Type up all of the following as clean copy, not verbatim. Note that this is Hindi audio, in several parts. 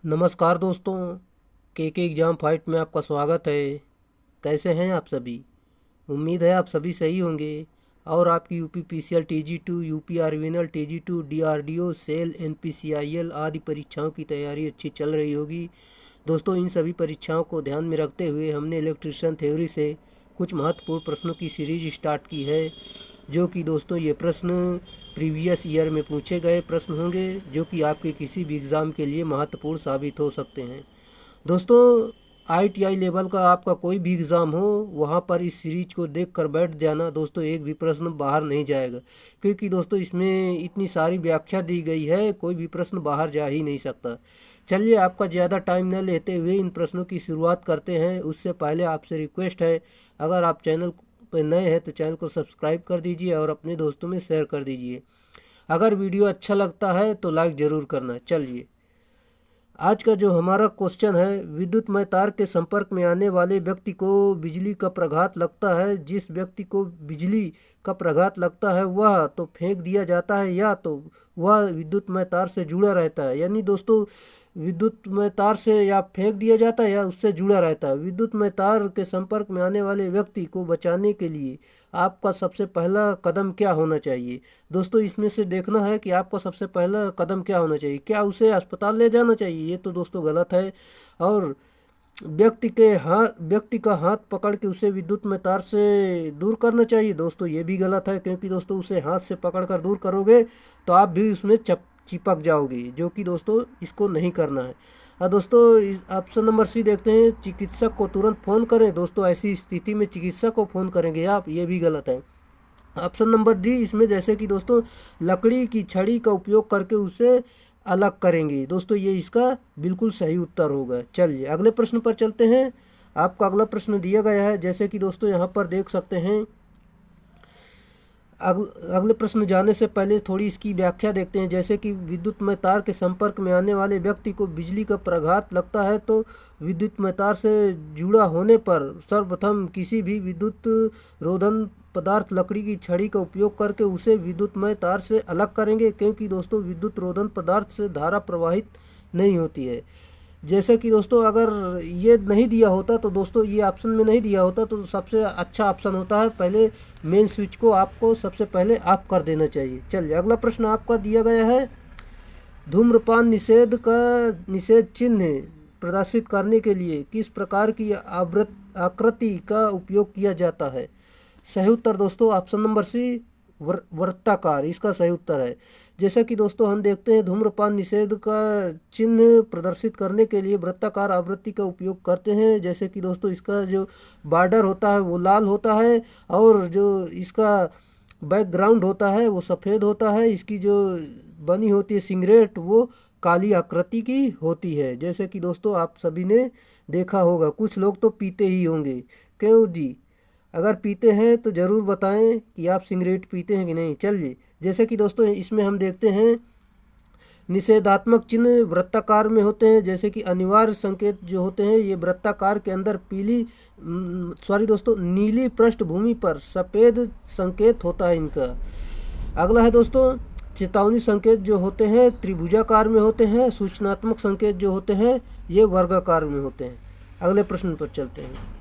नमस्कार दोस्तों, के एग्ज़ाम फाइट में आपका स्वागत है। कैसे हैं आप सभी? उम्मीद है आप सभी सही होंगे और आपकी UP PCL TG 2, UP RVNL TG 2, DRDO, SAIL, NPCIL आदि परीक्षाओं की तैयारी अच्छी चल रही होगी। दोस्तों, इन सभी परीक्षाओं को ध्यान में रखते हुए हमने इलेक्ट्रिशियन थ्योरी से कुछ महत्वपूर्ण प्रश्नों की सीरीज स्टार्ट की है, जो कि दोस्तों ये प्रश्न प्रीवियस ईयर में पूछे गए प्रश्न होंगे, जो कि आपके किसी भी एग्ज़ाम के लिए महत्वपूर्ण साबित हो सकते हैं। दोस्तों, आईटीआई लेवल का आपका कोई भी एग्ज़ाम हो, वहाँ पर इस सीरीज को देख कर बैठ जाना दोस्तों, एक भी प्रश्न बाहर नहीं जाएगा, क्योंकि दोस्तों इसमें इतनी सारी व्याख्या दी गई है, कोई भी प्रश्न बाहर जा ही नहीं सकता। चलिए, आपका ज़्यादा टाइम न लेते हुए इन प्रश्नों की शुरुआत करते हैं। उससे पहले आपसे रिक्वेस्ट है, अगर आप चैनल पर नए हैं तो चैनल को सब्सक्राइब कर दीजिए और अपने दोस्तों में शेयर कर दीजिए। अगर वीडियो अच्छा लगता है तो लाइक ज़रूर करना। चलिए, आज का जो हमारा क्वेश्चन है, विद्युतमय तार के संपर्क में आने वाले व्यक्ति को बिजली का प्रघात लगता है। जिस व्यक्ति को बिजली का प्रघात लगता है वह तो फेंक दिया जाता है, या तो वह विद्युतमय तार से जुड़ा रहता है। यानी दोस्तों, विद्युतमय तार से या फेंक दिया जाता है या उससे जुड़ा रहता है। विद्युतमय तार के संपर्क में आने वाले व्यक्ति को बचाने के लिए आपका सबसे पहला कदम क्या होना चाहिए? दोस्तों, इसमें से देखना है कि आपका सबसे पहला कदम क्या होना चाहिए। क्या उसे अस्पताल ले जाना चाहिए? ये तो दोस्तों गलत है। और व्यक्ति का हाथ पकड़ के उसे विद्युत में तार से दूर करना चाहिए। दोस्तों, ये भी गलत है, क्योंकि दोस्तों उसे हाथ से पकड़ कर दूर करोगे तो आप भी उसमें चिपक जाओगे, जो कि दोस्तों इसको नहीं करना है। और दोस्तों, ऑप्शन नंबर सी देखते हैं, चिकित्सक को तुरंत फ़ोन करें। दोस्तों, ऐसी स्थिति में चिकित्सक को फ़ोन करेंगे आप, ये भी गलत है। ऑप्शन नंबर डी, इसमें जैसे कि दोस्तों लकड़ी की छड़ी का उपयोग करके उसे अलग करेंगे। दोस्तों, ये इसका बिल्कुल सही उत्तर होगा। चलिए, अगले प्रश्न पर चलते हैं। आपका अगला प्रश्न दिया गया है, जैसे कि दोस्तों यहाँ पर देख सकते हैं। अगले प्रश्न जाने से पहले थोड़ी इसकी व्याख्या देखते हैं। जैसे कि विद्युतमय तार के संपर्क में आने वाले व्यक्ति को बिजली का प्रघात लगता है, तो विद्युतमय तार से जुड़ा होने पर सर्वप्रथम किसी भी विद्युत रोधन पदार्थ लकड़ी की छड़ी का उपयोग करके उसे विद्युतमय तार से अलग करेंगे, क्योंकि दोस्तों विद्युत रोधन पदार्थ से धारा प्रवाहित नहीं होती है। जैसे कि दोस्तों अगर ये नहीं दिया होता, तो दोस्तों ये ऑप्शन में नहीं दिया होता, तो सबसे अच्छा ऑप्शन होता है पहले मेन स्विच को आपको सबसे पहले ऑफ कर देना चाहिए। चलिए, अगला प्रश्न आपका दिया गया है, धूम्रपान निषेध चिन्ह प्रदर्शित करने के लिए किस प्रकार की आकृति का उपयोग किया जाता है? सही उत्तर दोस्तों ऑप्शन नंबर सी, वृत्ताकार, इसका सही उत्तर है। जैसा कि दोस्तों हम देखते हैं, धूम्रपान निषेध का चिन्ह प्रदर्शित करने के लिए वृत्ताकार आवृत्ति का उपयोग करते हैं। जैसे कि दोस्तों इसका जो बॉर्डर होता है वो लाल होता है, और जो इसका बैकग्राउंड होता है वो सफ़ेद होता है। इसकी जो बनी होती है सिगरेट, वो काली आकृति की होती है। जैसे कि दोस्तों आप सभी ने देखा होगा, कुछ लोग तो पीते ही होंगे। क्यों जी? अगर पीते हैं तो ज़रूर बताएं कि आप सिगरेट पीते हैं कि नहीं। चलिए, जैसे कि दोस्तों इसमें हम देखते हैं, निषेधात्मक चिन्ह वृत्ताकार में होते हैं। जैसे कि अनिवार्य संकेत जो होते हैं, ये वृत्ताकार के अंदर नीली पृष्ठभूमि पर सफ़ेद संकेत होता है इनका। अगला है दोस्तों, चेतावनी संकेत जो होते हैं त्रिभुजाकार में होते हैं। सूचनात्मक संकेत जो होते हैं ये वर्गाकार में होते हैं। अगले प्रश्न पर चलते हैं।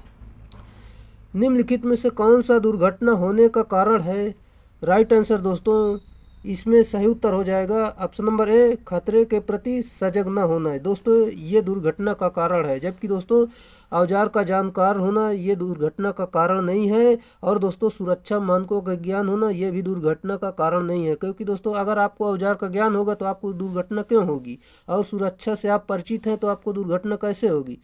निम्नलिखित में से कौन सा दुर्घटना होने का कारण है? राइट आंसर दोस्तों, इसमें सही उत्तर हो जाएगा ऑप्शन नंबर ए, खतरे के प्रति सजग न होना है। दोस्तों, ये दुर्घटना का कारण है, जबकि दोस्तों औजार का जानकार होना ये दुर्घटना का कारण नहीं है। और दोस्तों सुरक्षा मानकों का ज्ञान होना ये भी दुर्घटना का कारण नहीं है, क्योंकि दोस्तों अगर आपको औजार का ज्ञान होगा तो आपको दुर्घटना क्यों होगी, और सुरक्षा से आप परिचित हैं तो आपको दुर्घटना कैसे होगी?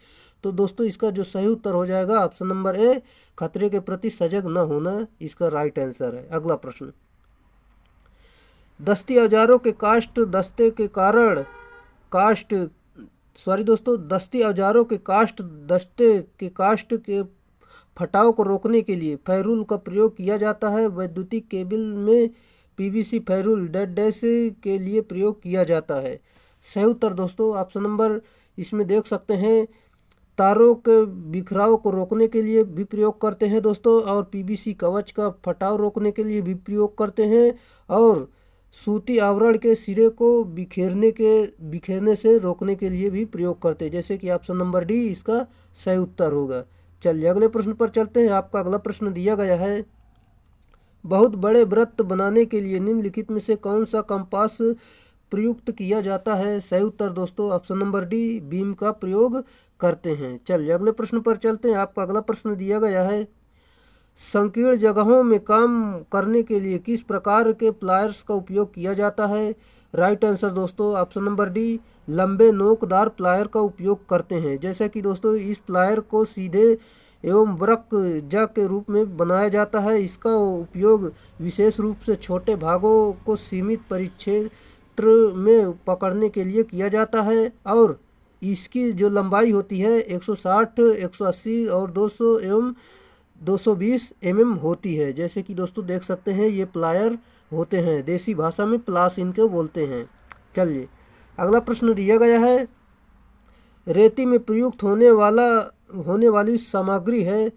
तो दोस्तों इसका जो सही उत्तर हो जाएगा ऑप्शन नंबर ए, खतरे के प्रति सजग न होना, इसका राइट आंसर है। अगला प्रश्न, दस्ती औजारों के कास्ट दस्ते के कारण कास्ट सॉरी दोस्तों दस्ती औजारों के कास्ट दस्ते के कास्ट के फटाव को रोकने के लिए फेरूल का प्रयोग किया जाता है। वैद्युतिक केबल में पीवीसी फेरूल डेड डैश के लिए प्रयोग किया जाता है। सही उत्तर दोस्तों ऑप्शन नंबर, इसमें देख सकते हैं, तारों के बिखराव को रोकने के लिए भी प्रयोग करते हैं दोस्तों, और पीवीसी कवच का फटाव रोकने के लिए भी प्रयोग करते हैं, और सूती आवरण के सिरे को बिखेरने से रोकने के लिए भी प्रयोग करते हैं, जैसे कि ऑप्शन नंबर डी इसका सही उत्तर होगा। चलिए अगले प्रश्न पर चलते हैं। आपका अगला प्रश्न दिया गया है, बहुत बड़े वृत्त बनाने के लिए निम्नलिखित में से कौन सा कंपास प्रयुक्त किया जाता है? सही उत्तर दोस्तों ऑप्शन नंबर डी बीम का प्रयोग करते हैं। चलिए अगले प्रश्न पर चलते हैं। आपका अगला प्रश्न दिया गया है, संकीर्ण जगहों में काम करने के लिए किस प्रकार के प्लायर्स का उपयोग किया जाता है? राइट आंसर दोस्तों ऑप्शन नंबर डी लंबे नोकदार प्लायर का उपयोग करते हैं। जैसा कि दोस्तों इस प्लायर को सीधे एवं वृक्क जा के रूप में बनाया जाता है। इसका उपयोग विशेष रूप से छोटे भागों को सीमित परिक्षेत्र में पकड़ने के लिए किया जाता है और इसकी जो लंबाई होती है 160, 180 और 200 एवं 220 होती है। जैसे कि दोस्तों देख सकते हैं ये प्लायर होते हैं, देसी भाषा में प्लास इनको बोलते हैं। चलिए अगला प्रश्न दिया गया है, रेती में प्रयुक्त होने वाली सामग्री है?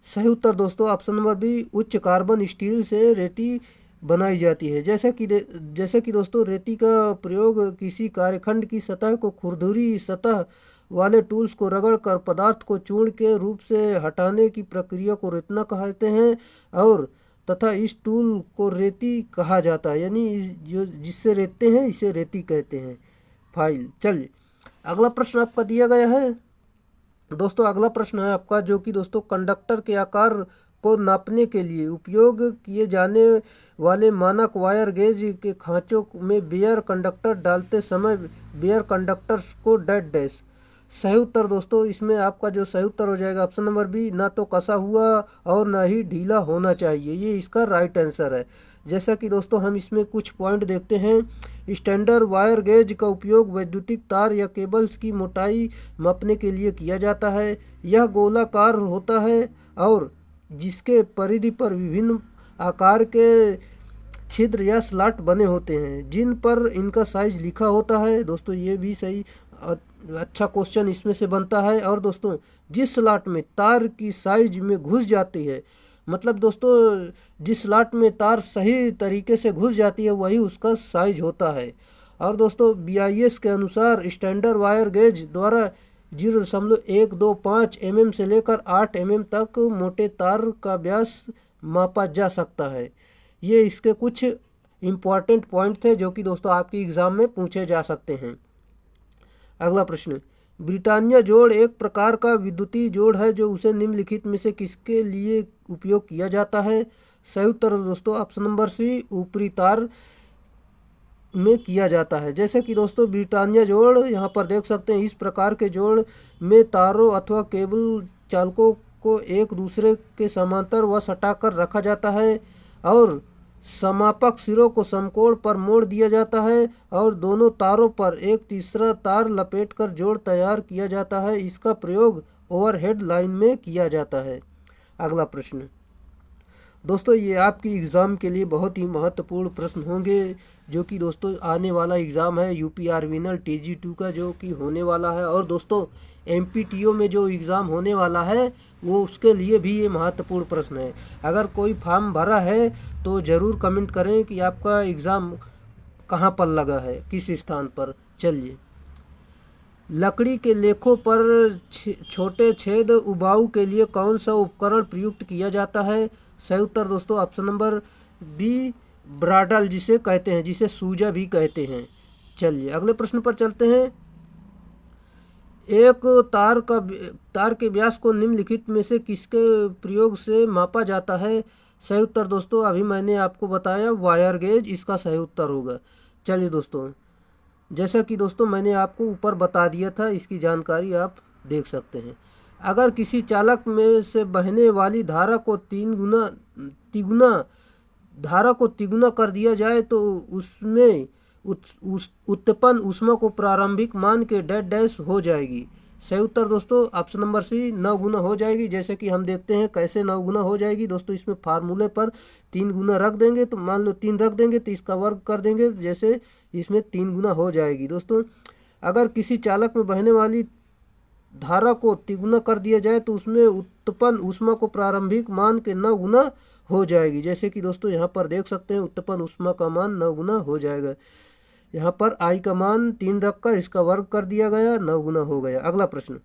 सही उत्तर दोस्तों ऑप्शन नंबर बी उच्च कार्बन स्टील से रेती बनाई जाती है। जैसे कि दोस्तों रेती का प्रयोग किसी कार्यखंड की सतह को खुरदुरी सतह वाले टूल्स को रगड़ कर पदार्थ को चूर्ण के रूप से हटाने की प्रक्रिया को रेतना कहते हैं और तथा इस टूल को रेती कहा जाता है, यानी जो जिससे रेतते हैं इसे रेती कहते हैं। फाइल। चलिए अगला प्रश्न आपका दिया गया है दोस्तों, अगला प्रश्न है आपका जो कि दोस्तों कंडक्टर के आकार को नापने के लिए उपयोग किए जाने वाले मानक वायर गेज के खांचों में बेयर कंडक्टर डालते समय बेयर कंडक्टर्स को डैश डैश। सही उत्तर दोस्तों इसमें आपका जो सही उत्तर हो जाएगा ऑप्शन नंबर बी ना तो कसा हुआ और ना ही ढीला होना चाहिए, ये इसका राइट आंसर है। जैसा कि दोस्तों हम इसमें कुछ पॉइंट देखते हैं, स्टैंडर्ड वायर गेज का उपयोग वैद्युतिक तार या केबल्स की मोटाई मापने के लिए किया जाता है। यह गोलाकार होता है और जिसके परिधि पर विभिन्न आकार के छिद्र या स्लॉट बने होते हैं जिन पर इनका साइज लिखा होता है। दोस्तों ये भी सही अच्छा क्वेश्चन इसमें से बनता है। और दोस्तों जिस स्लॉट में तार की साइज में घुस जाती है, मतलब दोस्तों जिस स्लॉट में तार सही तरीके से घुस जाती है वही उसका साइज होता है। और दोस्तों BIS के अनुसार स्टैंडर्ड वायर गेज द्वारा 0.125 से लेकर 8 तक मोटे तार का व्यास मापा जा सकता है। ये इसके कुछ इम्पॉर्टेंट पॉइंट थे जो कि दोस्तों आपके एग्ज़ाम में पूछे जा सकते हैं। अगला प्रश्न, ब्रिटानिया जोड़ एक प्रकार का विद्युतीय जोड़ है जो उसे निम्नलिखित में से किसके लिए उपयोग किया जाता है? सही उत्तर दोस्तों ऑप्शन नंबर सी ऊपरी तार में किया जाता है। जैसे कि दोस्तों ब्रिटानिया जोड़ यहाँ पर देख सकते हैं, इस प्रकार के जोड़ में तारों अथवा केबल चालकों को एक दूसरे के समांतर व सटाकर रखा जाता है और समापक सिरों को समकोण पर मोड़ दिया जाता है और दोनों तारों पर एक तीसरा तार लपेटकर जोड़ तैयार किया जाता है। इसका प्रयोग ओवरहेड लाइन में किया जाता है। अगला प्रश्न दोस्तों ये आपकी एग्ज़ाम के लिए बहुत ही महत्वपूर्ण प्रश्न होंगे जो कि दोस्तों आने वाला एग्ज़ाम है UPRVNL TG2 का जो कि होने वाला है। और दोस्तों MPTO में जो एग्ज़ाम होने वाला है वो उसके लिए भी ये महत्वपूर्ण प्रश्न है। अगर कोई फॉर्म भरा है तो ज़रूर कमेंट करें कि आपका एग्ज़ाम कहाँ पर लगा है, किस स्थान पर। चलिए लकड़ी के लेखों पर छोटे छेद उबाऊ के लिए कौन सा उपकरण प्रयुक्त किया जाता है? सही उत्तर दोस्तों ऑप्शन नंबर बी ब्राडल जिसे कहते हैं, जिसे सूजा भी कहते हैं। चलिए अगले प्रश्न पर चलते हैं। एक तार के व्यास को निम्नलिखित में से किसके प्रयोग से मापा जाता है? सही उत्तर दोस्तों अभी मैंने आपको बताया वायर गेज इसका सही उत्तर होगा। चलिए दोस्तों जैसा कि दोस्तों मैंने आपको ऊपर बता दिया था, इसकी जानकारी आप देख सकते हैं। अगर किसी चालक में से बहने वाली धारा को तिगुना कर दिया जाए तो उसमें उत्पन्न ऊष्मा को प्रारंभिक मान के डैश डैश हो जाएगी। सही उत्तर दोस्तों ऑप्शन नंबर सी 9 गुना हो जाएगी। जैसे कि हम देखते हैं कैसे 9 गुना हो जाएगी। दोस्तों इसमें फार्मूले पर 3 गुना रख देंगे तो मान लो 3 रख देंगे तो इसका वर्ग कर देंगे, जैसे इसमें 3 गुना हो जाएगी। दोस्तों अगर किसी चालक में बहने वाली धारा को तिगुना कर दिया जाए तो उसमें उत्पन्न ऊष्मा को प्रारंभिक मान के 9 गुना हो जाएगी। जैसे कि दोस्तों यहाँ पर देख सकते हैं उत्पन्न ऊष्मा का मान 9 गुना हो जाएगा। यहाँ पर आई का मान 3 रखकर इसका वर्ग कर दिया गया, 9 गुना हो गया। अगला प्रश्न,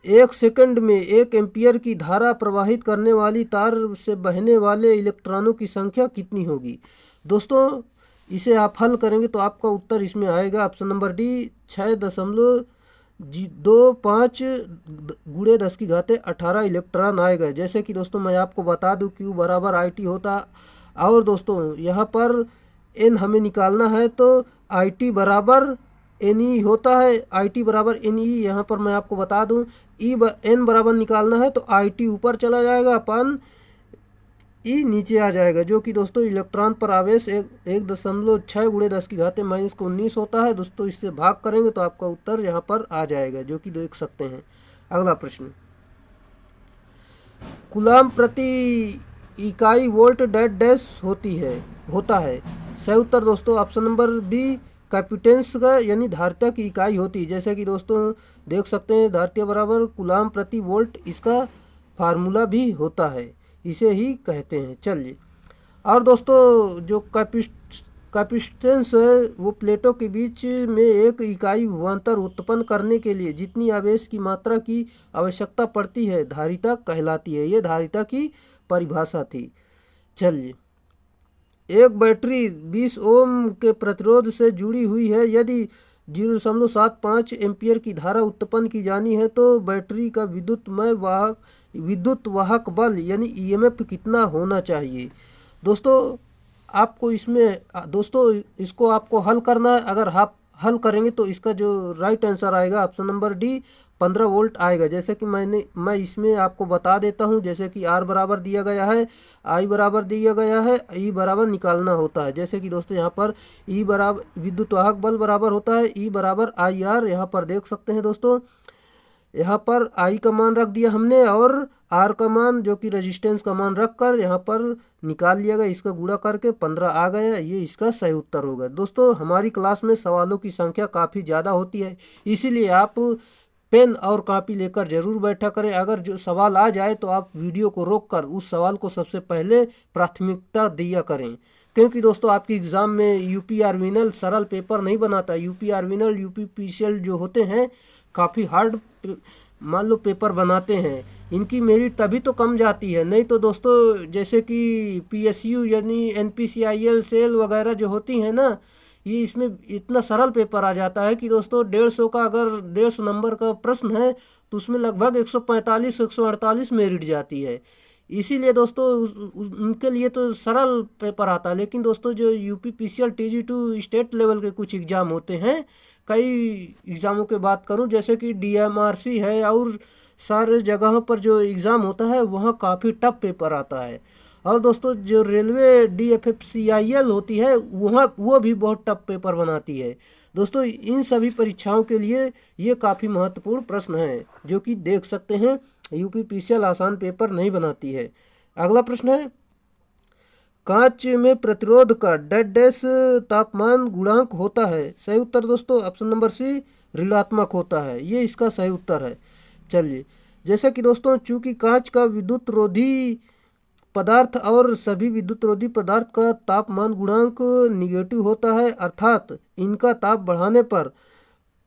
1 सेकंड में 1 एम्पियर की धारा प्रवाहित करने वाली तार से बहने वाले इलेक्ट्रॉनों की संख्या कितनी होगी। दोस्तों इसे आप हल करेंगे तो आपका उत्तर इसमें आएगा ऑप्शन नंबर डी 6.25 गुणे 10 की घाते 18 इलेक्ट्रॉन आएगा। जैसे कि दोस्तों मैं आपको बता दूं Q बराबर IT होता, और दोस्तों यहाँ पर N हमें निकालना है तो IT बराबर NE होता है। IT बराबर NE यहाँ पर मैं आपको बता दूं N बराबर निकालना है तो IT ऊपर चला जाएगा, अपन E नीचे आ जाएगा, जो कि दोस्तों इलेक्ट्रॉन पर आवेश 1.6 गुणे 10 की घाते -19 होता है। दोस्तों इससे भाग करेंगे तो आपका उत्तर यहाँ पर आ जाएगा, जो कि देख सकते हैं। अगला प्रश्न, कूलाम प्रति इकाई वोल्ट डैश डैश होता है। सही उत्तर दोस्तों ऑप्शन नंबर बी कैपेसिटेंस का यानी धारिता की इकाई होती है। जैसे कि दोस्तों देख सकते हैं धारिता बराबर कूलाम प्रति वोल्ट, इसका फार्मूला भी होता है, इसे ही कहते हैं। चलिए, और दोस्तों जो कैपेसिटेंस है वो प्लेटों के बीच में एक इकाई विभवांतर उत्पन्न करने के लिए जितनी आवेश की मात्रा की आवश्यकता पड़ती है धारिता कहलाती है। ये धारिता की परिभाषा थी। चलिए, एक बैटरी 20 ओम के प्रतिरोध से जुड़ी हुई है। यदि 0.75 एम्पियर की धारा उत्पन्न की जानी है तो बैटरी का विद्युत वाहक बल यानी ईएमएफ कितना होना चाहिए। दोस्तों आपको इसको आपको हल करना है। अगर आप हल करेंगे तो इसका जो राइट आंसर आएगा ऑप्शन नंबर डी 15 वोल्ट आएगा। जैसे कि मैं इसमें आपको बता देता हूं, जैसे कि R बराबर दिया गया है, I बराबर दिया गया है, E बराबर निकालना होता है। जैसे कि दोस्तों यहाँ पर E बराबर विद्युत वाहक बल बराबर होता है E बराबर IR। यहाँ पर देख सकते हैं दोस्तों, यहाँ पर I का मान रख दिया हमने और R का मान जो कि रेजिस्टेंस का मान रख कर यहाँ पर निकाल लिया गया, इसका गुणा करके 15 आ गया। ये इसका सही उत्तर होगा। दोस्तों हमारी क्लास में सवालों की संख्या काफ़ी ज़्यादा होती है, इसीलिए आप पेन और कॉपी लेकर जरूर बैठा करें। अगर जो सवाल आ जाए तो आप वीडियो को रोककर उस सवाल को सबसे पहले प्राथमिकता दिया करें, क्योंकि दोस्तों आपकी एग्ज़ाम में यूपी आर्विनल सरल पेपर नहीं बनाता। यूपी आर्विनल यूपीपीसीएल जो होते हैं काफ़ी हार्ड मान लो पेपर बनाते हैं। इनकी मेरिट तभी तो कम जाती है, नहीं तो दोस्तों जैसे कि पीएसयू यानी एनपीसीआईएल सेल वगैरह जो होती हैं ना, ये इसमें इतना सरल पेपर आ जाता है कि दोस्तों 150 का अगर 150 नंबर का प्रश्न है तो उसमें लगभग 145-148 मेरिट जाती है। इसीलिए दोस्तों उनके लिए तो सरल पेपर आता है। लेकिन दोस्तों जो यूपीपीसीएल TG2 स्टेट लेवल के कुछ एग्ज़ाम होते हैं, कई एग्ज़ामों की बात करूं जैसे कि DMRC है और सारे जगहों पर जो एग्ज़ाम होता है वहाँ काफ़ी टफ पेपर आता है। और दोस्तों जो रेलवे DFFCIL होती है वहाँ वो भी बहुत टफ पेपर बनाती है। दोस्तों इन सभी परीक्षाओं के लिए ये काफ़ी महत्वपूर्ण प्रश्न हैं, जो कि देख सकते हैं यूपीपीसीएल आसान पेपर नहीं बनाती है। अगला प्रश्न है, कांच में प्रतिरोध का डैश डैश तापमान गुणांक होता है। सही उत्तर दोस्तों ऑप्शन नंबर सी ऋणात्मक होता है, ये इसका सही उत्तर है। चलिए, जैसे कि दोस्तों चूंकि कांच का विद्युत रोधी पदार्थ और सभी विद्युत रोधी पदार्थ का तापमान गुणांक निगेटिव होता है, अर्थात इनका ताप बढ़ाने पर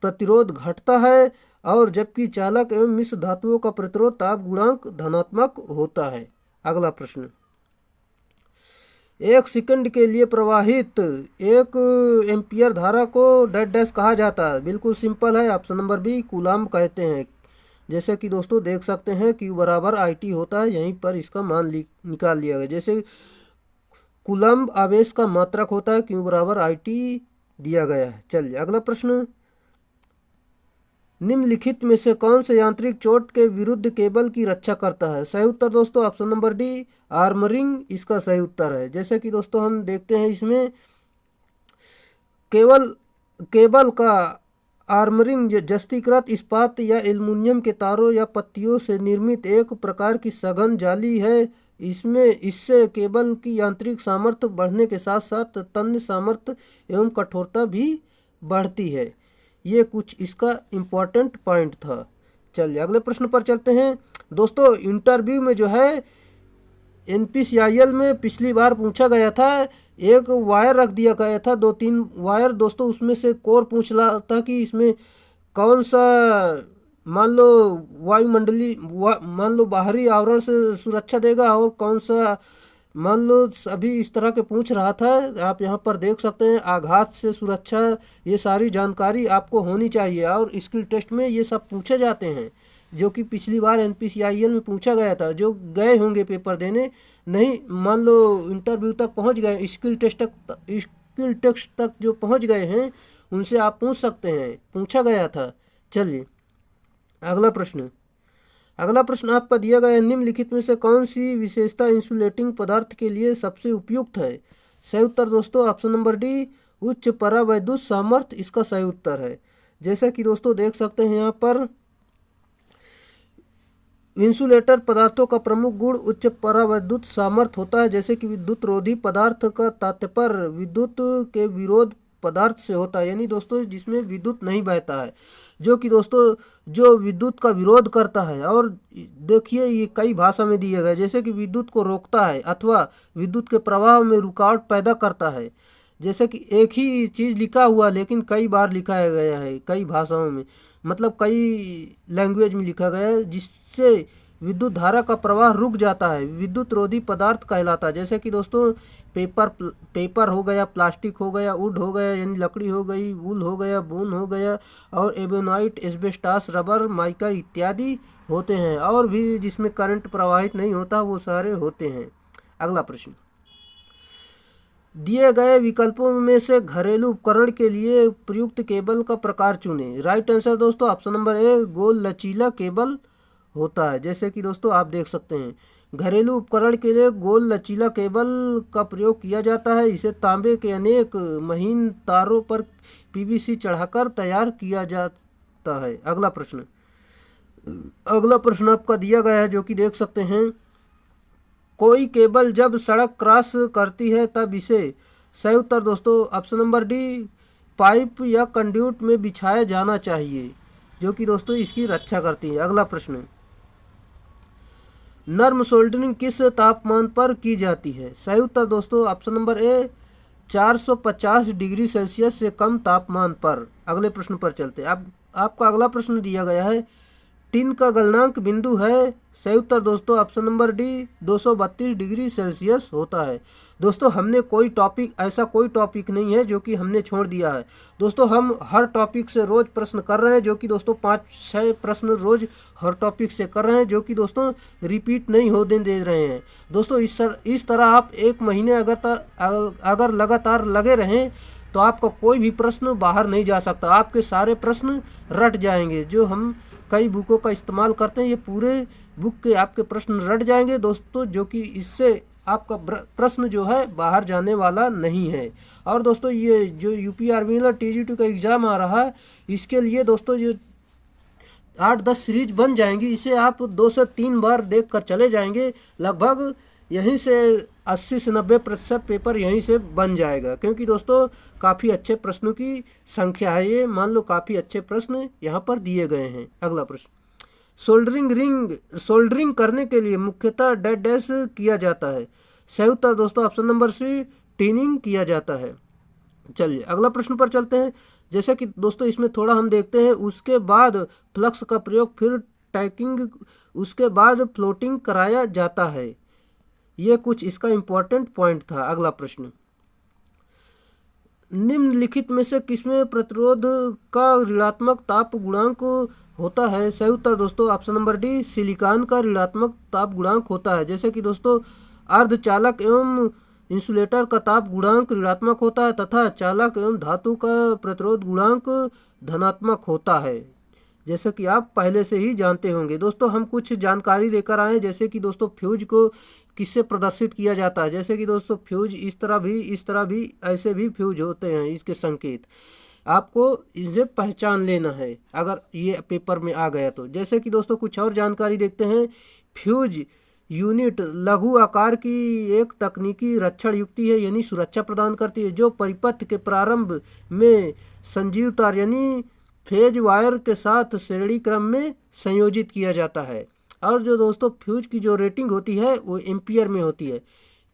प्रतिरोध घटता है, और जबकि चालक एवं मिश्र धातुओं का प्रतिरोध ताप गुणांक धनात्मक होता है। अगला प्रश्न, 1 सेकंड के लिए प्रवाहित 1 एम्पियर धारा को डैश डैश कहा जाता है। बिल्कुल सिंपल है, ऑप्शन नंबर बी कूलाम कहते हैं। जैसे कि दोस्तों देख सकते हैं Q बराबर IT होता है, यहीं पर इसका मान निकाल लिया गया। जैसे कूलम्ब आवेश का मात्रक होता है, Q बराबर IT दिया गया है। चलिए अगला प्रश्न, निम्नलिखित में से कौन से यांत्रिक चोट के विरुद्ध केबल की रक्षा करता है। सही उत्तर दोस्तों ऑप्शन नंबर डी आर्मरिंग इसका सही उत्तर है। जैसे कि दोस्तों हम देखते हैं इसमें केबल का आर्मरिंग जस्तीकृत इस्पात या एल्युमिनियम के तारों या पत्तियों से निर्मित एक प्रकार की सघन जाली है। इससे केबल की यांत्रिक सामर्थ्य बढ़ने के साथ साथ तन्य सामर्थ्य एवं कठोरता भी बढ़ती है। ये कुछ इसका इम्पोर्टेंट पॉइंट था। चलिए अगले प्रश्न पर चलते हैं। दोस्तों इंटरव्यू में जो है NPCIL में पिछली बार पूछा गया था, एक वायर रख दिया गया था, 2-3 वायर दोस्तों, उसमें से कोर पूछ रहा था कि इसमें कौन सा मान लो मान लो बाहरी आवरण से सुरक्षा देगा, और कौन सा मान लो अभी इस तरह के पूछ रहा था। आप यहाँ पर देख सकते हैं, आघात से सुरक्षा, ये सारी जानकारी आपको होनी चाहिए, और स्किल टेस्ट में ये सब पूछे जाते हैं, जो कि पिछली बार NPCIL में पूछा गया था। जो गए होंगे पेपर देने, नहीं मान लो इंटरव्यू तक पहुँच गए, स्किल टेस्ट तक जो पहुँच गए हैं, उनसे आप पूछ सकते हैं, पूछा गया था। चलिए अगला प्रश्न आपका दिया गया है, निम्नलिखित में से कौन सी विशेषता इंसुलेटिंग पदार्थ के लिए सबसे उपयुक्त है? सही उत्तर दोस्तों ऑप्शन नंबर डी, उच्च परावैद्युत सामर्थ्य इसका सही उत्तर है। जैसा कि दोस्तों देख सकते हैं यहाँ पर, इंसुलेटर पदार्थों का प्रमुख गुण उच्च परावैद्युत सामर्थ्य होता है। जैसे कि विद्युत रोधी पदार्थ का तात्पर्य विद्युत के विरोध पदार्थ से होता है, यानी दोस्तों जिसमें विद्युत नहीं बहता है, जो कि दोस्तों जो विद्युत का विरोध करता है। और देखिए ये कई भाषा में दिए गए, जैसे कि विद्युत को रोकता है अथवा विद्युत के प्रवाह में रुकावट पैदा करता है। जैसे कि एक ही चीज़ लिखा हुआ लेकिन कई बार लिखा गया है, कई भाषाओं में, मतलब कई लैंग्वेज में लिखा गया है, जिससे विद्युत धारा का प्रवाह रुक जाता है, विद्युत रोधी पदार्थ कहलाता है। जैसे कि दोस्तों पेपर हो गया, प्लास्टिक हो गया, वुड हो गया यानी लकड़ी हो गई, वूल हो गया, बोन हो गया, और एबोनाइट, एस्बेस्टास, रबर, माइका इत्यादि होते हैं। और भी जिसमें करंट प्रवाहित नहीं होता वो सारे होते हैं। अगला प्रश्न, दिए गए विकल्पों में से घरेलू उपकरण के लिए प्रयुक्त केबल का प्रकार चुनें। राइट आंसर दोस्तों ऑप्शन नंबर ए, गोल लचीला केबल होता है। जैसे कि दोस्तों आप देख सकते हैं, घरेलू उपकरण के लिए गोल लचीला केबल का प्रयोग किया जाता है। इसे तांबे के अनेक महीन तारों पर PVC चढ़ाकर तैयार किया जाता है। अगला प्रश्न आपका दिया गया है, जो कि देख सकते हैं, कोई केबल जब सड़क क्रॉस करती है तब इसे, सही उत्तर दोस्तों ऑप्शन नंबर डी, पाइप या कंड्यूट में बिछाया जाना चाहिए, जो कि दोस्तों इसकी रक्षा करती है। अगला प्रश्न, नर्म सोल्डरिंग किस तापमान पर की जाती है? सही उत्तर दोस्तों option number A, 450 degree Celsius से कम तापमान पर। अगले प्रश्न पर चलते हैं। अब आपका अगला प्रश्न दिया गया है, टिन का गलनांक बिंदु है। सही उत्तर दोस्तों option number D, 232 degree Celsius होता है। दोस्तों हमने ऐसा कोई टॉपिक नहीं है जो कि हमने छोड़ दिया है। दोस्तों हम हर टॉपिक से रोज प्रश्न कर रहे हैं, जो कि दोस्तों 5-6 प्रश्न रोज हर टॉपिक से कर रहे हैं, जो कि दोस्तों रिपीट नहीं होने दे रहे हैं। दोस्तों इस तरह आप 1 महीने अगर लगातार लगे रहें तो आपका कोई भी प्रश्न बाहर नहीं जा सकता, आपके सारे प्रश्न रट जाएंगे। जो हम कई बुकों का इस्तेमाल करते हैं, ये पूरे बुक के आपके प्रश्न रट जाएंगे दोस्तों, जो कि इससे आपका प्रश्न जो है बाहर जाने वाला नहीं है। और दोस्तों ये जो UP आर्मी TG2 का एग्ज़ाम आ रहा है, इसके लिए दोस्तों जो 8-10 सीरीज बन जाएंगी, इसे आप 2 से 3 बार देख कर चले जाएंगे, लगभग यहीं से 80 से 90% पेपर यहीं से बन जाएगा, क्योंकि दोस्तों काफ़ी अच्छे प्रश्नों की संख्या है ये, मान लो काफ़ी अच्छे प्रश्न यहाँ पर दिए गए हैं। अगला प्रश्न, सोल्डरिंग करने के लिए मुख्यतः डैश किया जाता है। सही उत्तर दोस्तों ऑप्शन नंबर सी, टीनिंग किया जाता है। चलिए अगला प्रश्न पर चलते हैं। जैसे कि दोस्तों इसमें थोड़ा हम देखते हैं, उसके बाद फ्लक्स का प्रयोग, फिर टैकिंग, उसके बाद फ्लोटिंग कराया जाता है। ये कुछ इसका इम्पोर्टेंट पॉइंट था। अगला प्रश्न, निम्नलिखित में से किसमें प्रतिरोध का ऋणात्मक ताप गुणांक होता है? सही उत्तर दोस्तों ऑप्शन नंबर डी, सिलिकॉन का ऋणात्मक ताप गुणांक होता है। जैसे कि दोस्तों अर्धचालक एवं इंसुलेटर का ताप गुणांक ऋणात्मक होता है, तथा चालक एवं धातु का प्रतिरोध गुणांक धनात्मक होता है, जैसे कि आप पहले से ही जानते होंगे। दोस्तों हम कुछ जानकारी लेकर आए हैं, जैसे कि दोस्तों फ्यूज को किससे प्रदर्शित किया जाता है। जैसे कि दोस्तों फ्यूज इस तरह भी ऐसे भी फ्यूज होते हैं, इसके संकेत आपको इसे पहचान लेना है अगर ये पेपर में आ गया तो। जैसे कि दोस्तों कुछ और जानकारी देखते हैं, फ्यूज यूनिट लघु आकार की एक तकनीकी रक्षण युक्ति है, यानी सुरक्षा प्रदान करती है, जो परिपथ के प्रारंभ में संजीव तार यानी फेज वायर के साथ श्रेणी क्रम में संयोजित किया जाता है। और जो दोस्तों फ्यूज की जो रेटिंग होती है वो एम्पियर में होती है।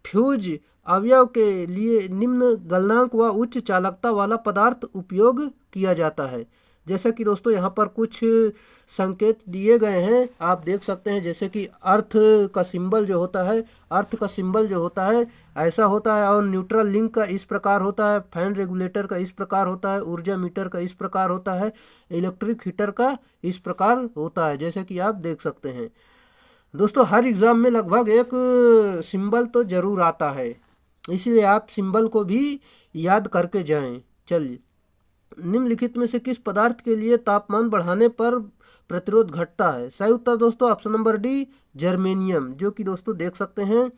फ्यूज अवयव के लिए निम्न गलनांक व उच्च चालकता वाला पदार्थ उपयोग किया जाता है। जैसा कि दोस्तों यहाँ पर कुछ संकेत दिए गए हैं, आप देख सकते हैं। जैसे कि अर्थ का सिंबल जो होता है, अर्थ का सिंबल जो होता है ऐसा होता है, और न्यूट्रल लिंक का इस प्रकार होता है, फैन रेगुलेटर का इस प्रकार होता है, ऊर्जा मीटर का इस प्रकार होता है, इलेक्ट्रिक हीटर का इस प्रकार होता है, जैसे कि आप देख सकते हैं। दोस्तों हर एग्ज़ाम में लगभग एक सिंबल तो ज़रूर आता है, इसलिए आप सिंबल को भी याद करके जाएं। चलिए, निम्नलिखित में से किस पदार्थ के लिए तापमान बढ़ाने पर प्रतिरोध घटता है? सही उत्तर दोस्तों ऑप्शन नंबर डी, जर्मेनियम, जो कि दोस्तों देख सकते हैं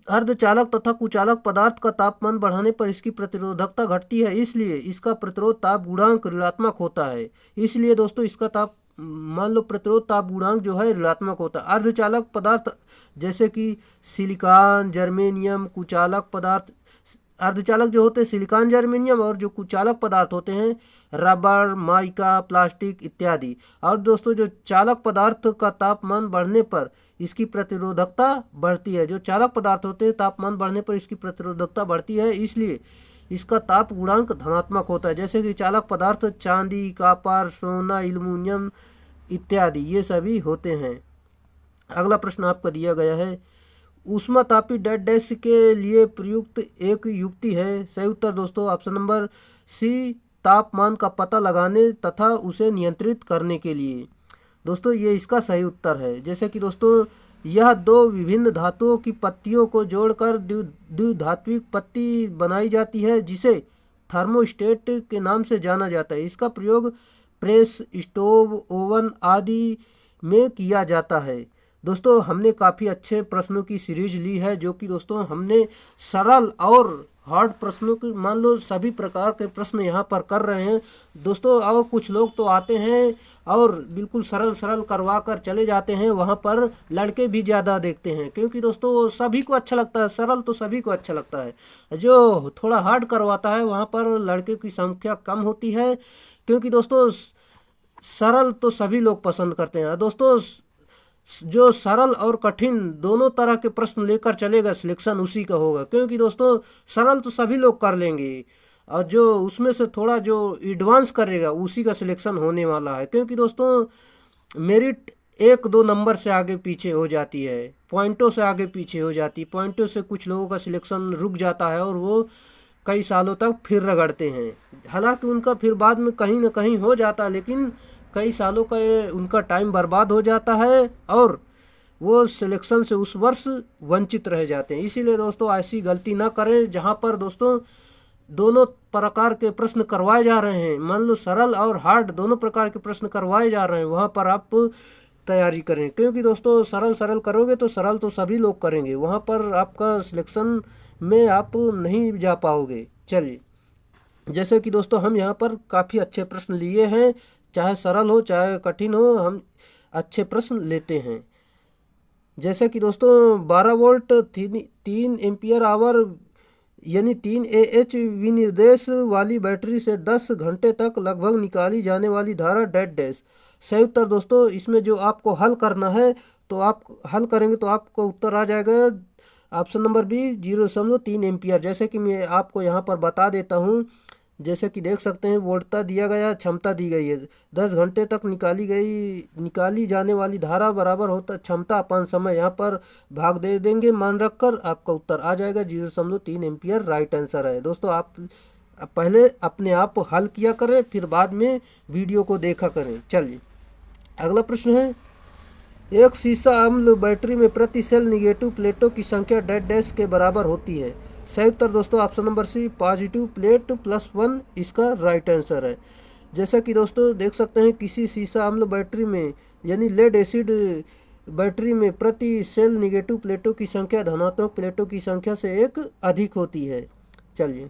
अर्धचालक तथा कुचालक पदार्थ का तापमान बढ़ाने पर इसकी प्रतिरोधकता घटती है, इसलिए इसका प्रतिरोध ताप गुणांक ऋणात्मक होता है। इसलिए दोस्तों इसका ताप मान लो प्रतिरोध ताप गुणांक जो है ऋणात्मक होता है। अर्धचालक पदार्थ जैसे कि सिलिकॉन, जर्मेनियम, कुचालक पदार्थ, अर्धचालक जो होते हैं सिलिकॉन, जर्मेनियम, और जो कुचालक पदार्थ होते हैं रबर, माइका, प्लास्टिक इत्यादि। और दोस्तों जो चालक पदार्थ का तापमान बढ़ने पर इसकी प्रतिरोधकता बढ़ती है, जो चालक पदार्थ होते हैं तापमान बढ़ने पर इसकी प्रतिरोधकता बढ़ती है, इसलिए इसका ताप गुणांक धनात्मक होता है। जैसे कि चालक पदार्थ चांदी, कॉपर, सोना, एल्युमिनियम इत्यादि ये सभी होते हैं। अगला प्रश्न आपका दिया गया है, ऊष्मातापी डैश डैश के लिए प्रयुक्त एक युक्ति है। सही उत्तर दोस्तों ऑप्शन नंबर सी, तापमान का पता लगाने तथा उसे नियंत्रित करने के लिए। दोस्तों ये इसका सही उत्तर है। जैसे कि दोस्तों यह दो विभिन्न धातुओं की पत्तियों को जोड़कर द्विधात्विक पत्ती बनाई जाती है, जिसे थर्मोस्टेट के नाम से जाना जाता है। इसका प्रयोग प्रेस, स्टोव, ओवन आदि में किया जाता है। दोस्तों हमने काफ़ी अच्छे प्रश्नों की सीरीज ली है, जो कि दोस्तों हमने सरल और हार्ड प्रश्नों की मान लो सभी प्रकार के प्रश्न यहाँ पर कर रहे हैं दोस्तों। और कुछ लोग तो आते हैं और बिल्कुल सरल सरल करवा कर चले जाते हैं, वहाँ पर लड़के भी ज़्यादा देखते हैं, क्योंकि दोस्तों सभी को अच्छा लगता है, सरल तो सभी को अच्छा लगता है। जो थोड़ा हार्ड करवाता है वहाँ पर लड़के की संख्या कम होती है, क्योंकि दोस्तों सरल तो सभी लोग पसंद करते हैं। दोस्तों जो सरल और कठिन दोनों तरह के प्रश्न लेकर चलेगा सिलेक्शन उसी का होगा, क्योंकि दोस्तों सरल तो सभी लोग कर लेंगे, और जो उसमें से थोड़ा जो एडवांस करेगा उसी का सिलेक्शन होने वाला है। क्योंकि दोस्तों मेरिट 1-2 नंबर से आगे पीछे हो जाती है, पॉइंटों से आगे पीछे हो जाती है, पॉइंटों से कुछ लोगों का सिलेक्शन रुक जाता है और वो कई सालों तक फिर रगड़ते हैं। हालांकि उनका फिर बाद में कहीं ना कहीं हो जाता है, लेकिन कई सालों का उनका टाइम बर्बाद हो जाता है और वो सिलेक्शन से उस वर्ष वंचित रह जाते हैं। इसीलिए दोस्तों ऐसी गलती ना करें। जहाँ पर दोस्तों दोनों प्रकार के प्रश्न करवाए जा रहे हैं, मान लो सरल और हार्ड दोनों प्रकार के प्रश्न करवाए जा रहे हैं, वहाँ पर आप तैयारी करें। क्योंकि दोस्तों सरल सरल करोगे तो सरल तो सभी लोग करेंगे, वहाँ पर आपका सिलेक्शन में आप नहीं जा पाओगे। चलिए, जैसे कि दोस्तों हम यहाँ पर काफ़ी अच्छे प्रश्न लिए हैं, चाहे सरल हो चाहे कठिन हो, हम अच्छे प्रश्न लेते हैं। जैसे कि दोस्तों 12 वोल्ट 3 एम्पियर आवर यानी 3 AH विनिर्देश वाली बैटरी से 10 घंटे तक लगभग निकाली जाने वाली धारा डैश डैश। सही उत्तर दोस्तों इसमें जो आपको हल करना है, तो आप हल करेंगे तो आपको उत्तर आ जाएगा ऑप्शन नंबर बी, 0.3 एम्पियर। जैसे कि मैं आपको यहाँ पर बता देता हूँ, जैसे कि देख सकते हैं वोल्टता दिया गया, क्षमता दी गई है। 10 घंटे तक निकाली जाने वाली धारा बराबर होता क्षमता अपन समय, यहाँ पर भाग दे देंगे मान रखकर, आपका उत्तर आ जाएगा 0.3 एम्पियर राइट आंसर है। दोस्तों आप पहले अपने आप हल किया करें, फिर बाद में वीडियो को देखा करें। चलिए अगला प्रश्न है, एक सीसा अम्ल बैटरी में प्रति सेल निगेटिव प्लेटों की संख्या डैश डैश के बराबर होती है। सही उत्तर दोस्तों option number C, positive plate +1 इसका राइट आंसर है। जैसा कि दोस्तों देख सकते हैं किसी सीसा अम्ल बैटरी में यानी लेड एसिड बैटरी में प्रति सेल निगेटिव प्लेटों की संख्या धनात्मक प्लेटों की संख्या से 1 अधिक होती है। चलिए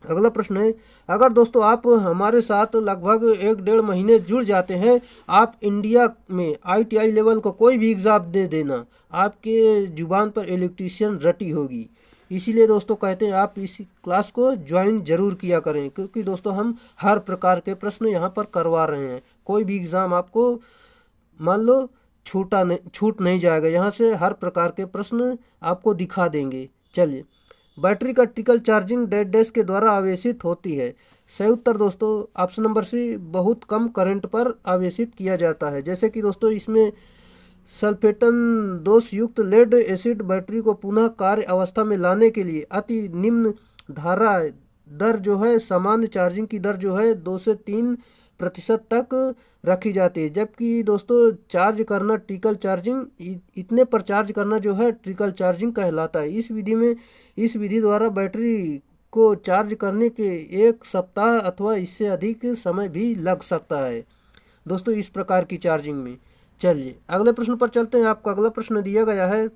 अगला प्रश्न है, अगर दोस्तों आप हमारे साथ लगभग 1-1.5 महीने जुड़ जाते हैं, आप इंडिया में ITI लेवल का कोई भी एग्ज़ाम दे देना, आपके जुबान पर इलेक्ट्रीशियन रटी होगी। इसीलिए दोस्तों कहते हैं आप इस क्लास को ज्वाइन जरूर किया करें, क्योंकि दोस्तों हम हर प्रकार के प्रश्न यहाँ पर करवा रहे हैं। कोई भी एग्ज़ाम आपको मान लो छूट नहीं जाएगा। यहाँ से हर प्रकार के प्रश्न आपको दिखा देंगे। चलिए, बैटरी का टिकल चार्जिंग डेड डैश के द्वारा आवेशित होती है। सही उत्तर दोस्तों ऑप्शन नंबर सी, बहुत कम करंट पर आवेशित किया जाता है। जैसे कि दोस्तों इसमें सल्फेटन दोष युक्त लेड एसिड बैटरी को पुनः कार्य अवस्था में लाने के लिए अति निम्न धारा दर जो है, सामान्य चार्जिंग की दर जो है 2 से 3% तक रखी जाती है। जबकि दोस्तों चार्ज करना ट्रिकल चार्जिंग, इतने पर चार्ज करना जो है ट्रिकल चार्जिंग कहलाता है। इस विधि द्वारा बैटरी को चार्ज करने के 1 सप्ताह अथवा इससे अधिक समय भी लग सकता है दोस्तों इस प्रकार की चार्जिंग में। चलिए अगले प्रश्न पर चलते हैं। आपका अगला प्रश्न दिया गया है,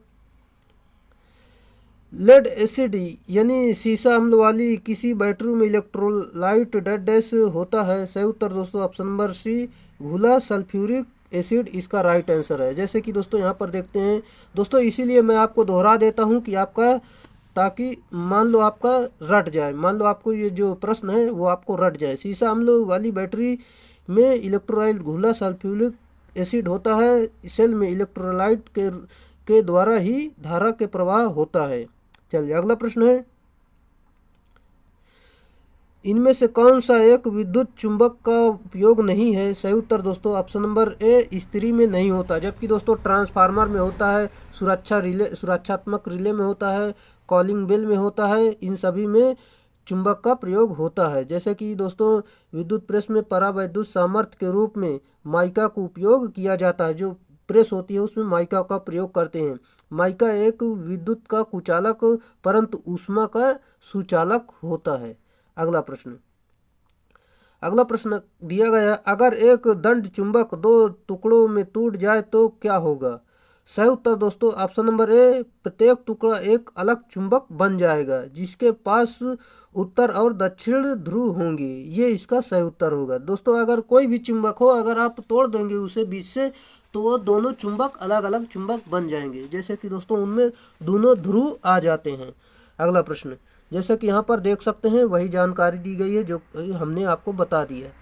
लेड एसिड यानी सीसा अम्ल वाली किसी बैटरी में इलेक्ट्रोलाइट डेड डैश होता है। सही उत्तर दोस्तों ऑप्शन नंबर सी, घुला सल्फ्यूरिक एसिड इसका राइट आंसर है। जैसे कि दोस्तों यहाँ पर देखते हैं दोस्तों, इसीलिए मैं आपको दोहरा देता हूँ कि आपका, ताकि मान लो आपका रट जाए, मान लो आपको ये जो प्रश्न है वो आपको रट जाए। सीसा अम्ल वाली बैटरी में इलेक्ट्रोलाइट घुला सल्फ्यूरिक एसिड होता है। सेल में इलेक्ट्रोलाइट के द्वारा ही धारा के प्रवाह होता है। चलिए अगला प्रश्न है, इनमें से कौन सा एक विद्युत चुंबक का उपयोग नहीं है। सही उत्तर दोस्तों ऑप्शन नंबर ए, स्त्री में नहीं होता। जबकि दोस्तों ट्रांसफार्मर में होता है, सुरक्षात्मक रिले में होता है, कॉलिंग बेल में होता है, इन सभी में चुंबक का प्रयोग होता है। जैसे कि दोस्तों विद्युत प्रेस में परावैद्युत सामर्थ्य के रूप में माइका का उपयोग किया जाता है। जो प्रेस होती है उसमें माइका का प्रयोग करते हैं। माइका एक विद्युत का कुचालक परंतु ऊष्मा का सुचालक होता है। अगला प्रश्न दिया गया, अगर एक दंड चुंबक 2 टुकड़ों में टूट जाए तो क्या होगा। सही उत्तर दोस्तों ऑप्शन नंबर ए, प्रत्येक टुकड़ा एक अलग चुंबक बन जाएगा जिसके पास उत्तर और दक्षिण ध्रुव होंगे। ये इसका सही उत्तर होगा। दोस्तों अगर कोई भी चुंबक हो, अगर आप तोड़ देंगे उसे बीच से, तो वो दोनों चुंबक अलग अलग चुंबक बन जाएंगे। जैसे कि दोस्तों उनमें दोनों ध्रुव आ जाते हैं। अगला प्रश्न, जैसा कि यहाँ पर देख सकते हैं वही जानकारी दी गई है जो हमने आपको बता दी है।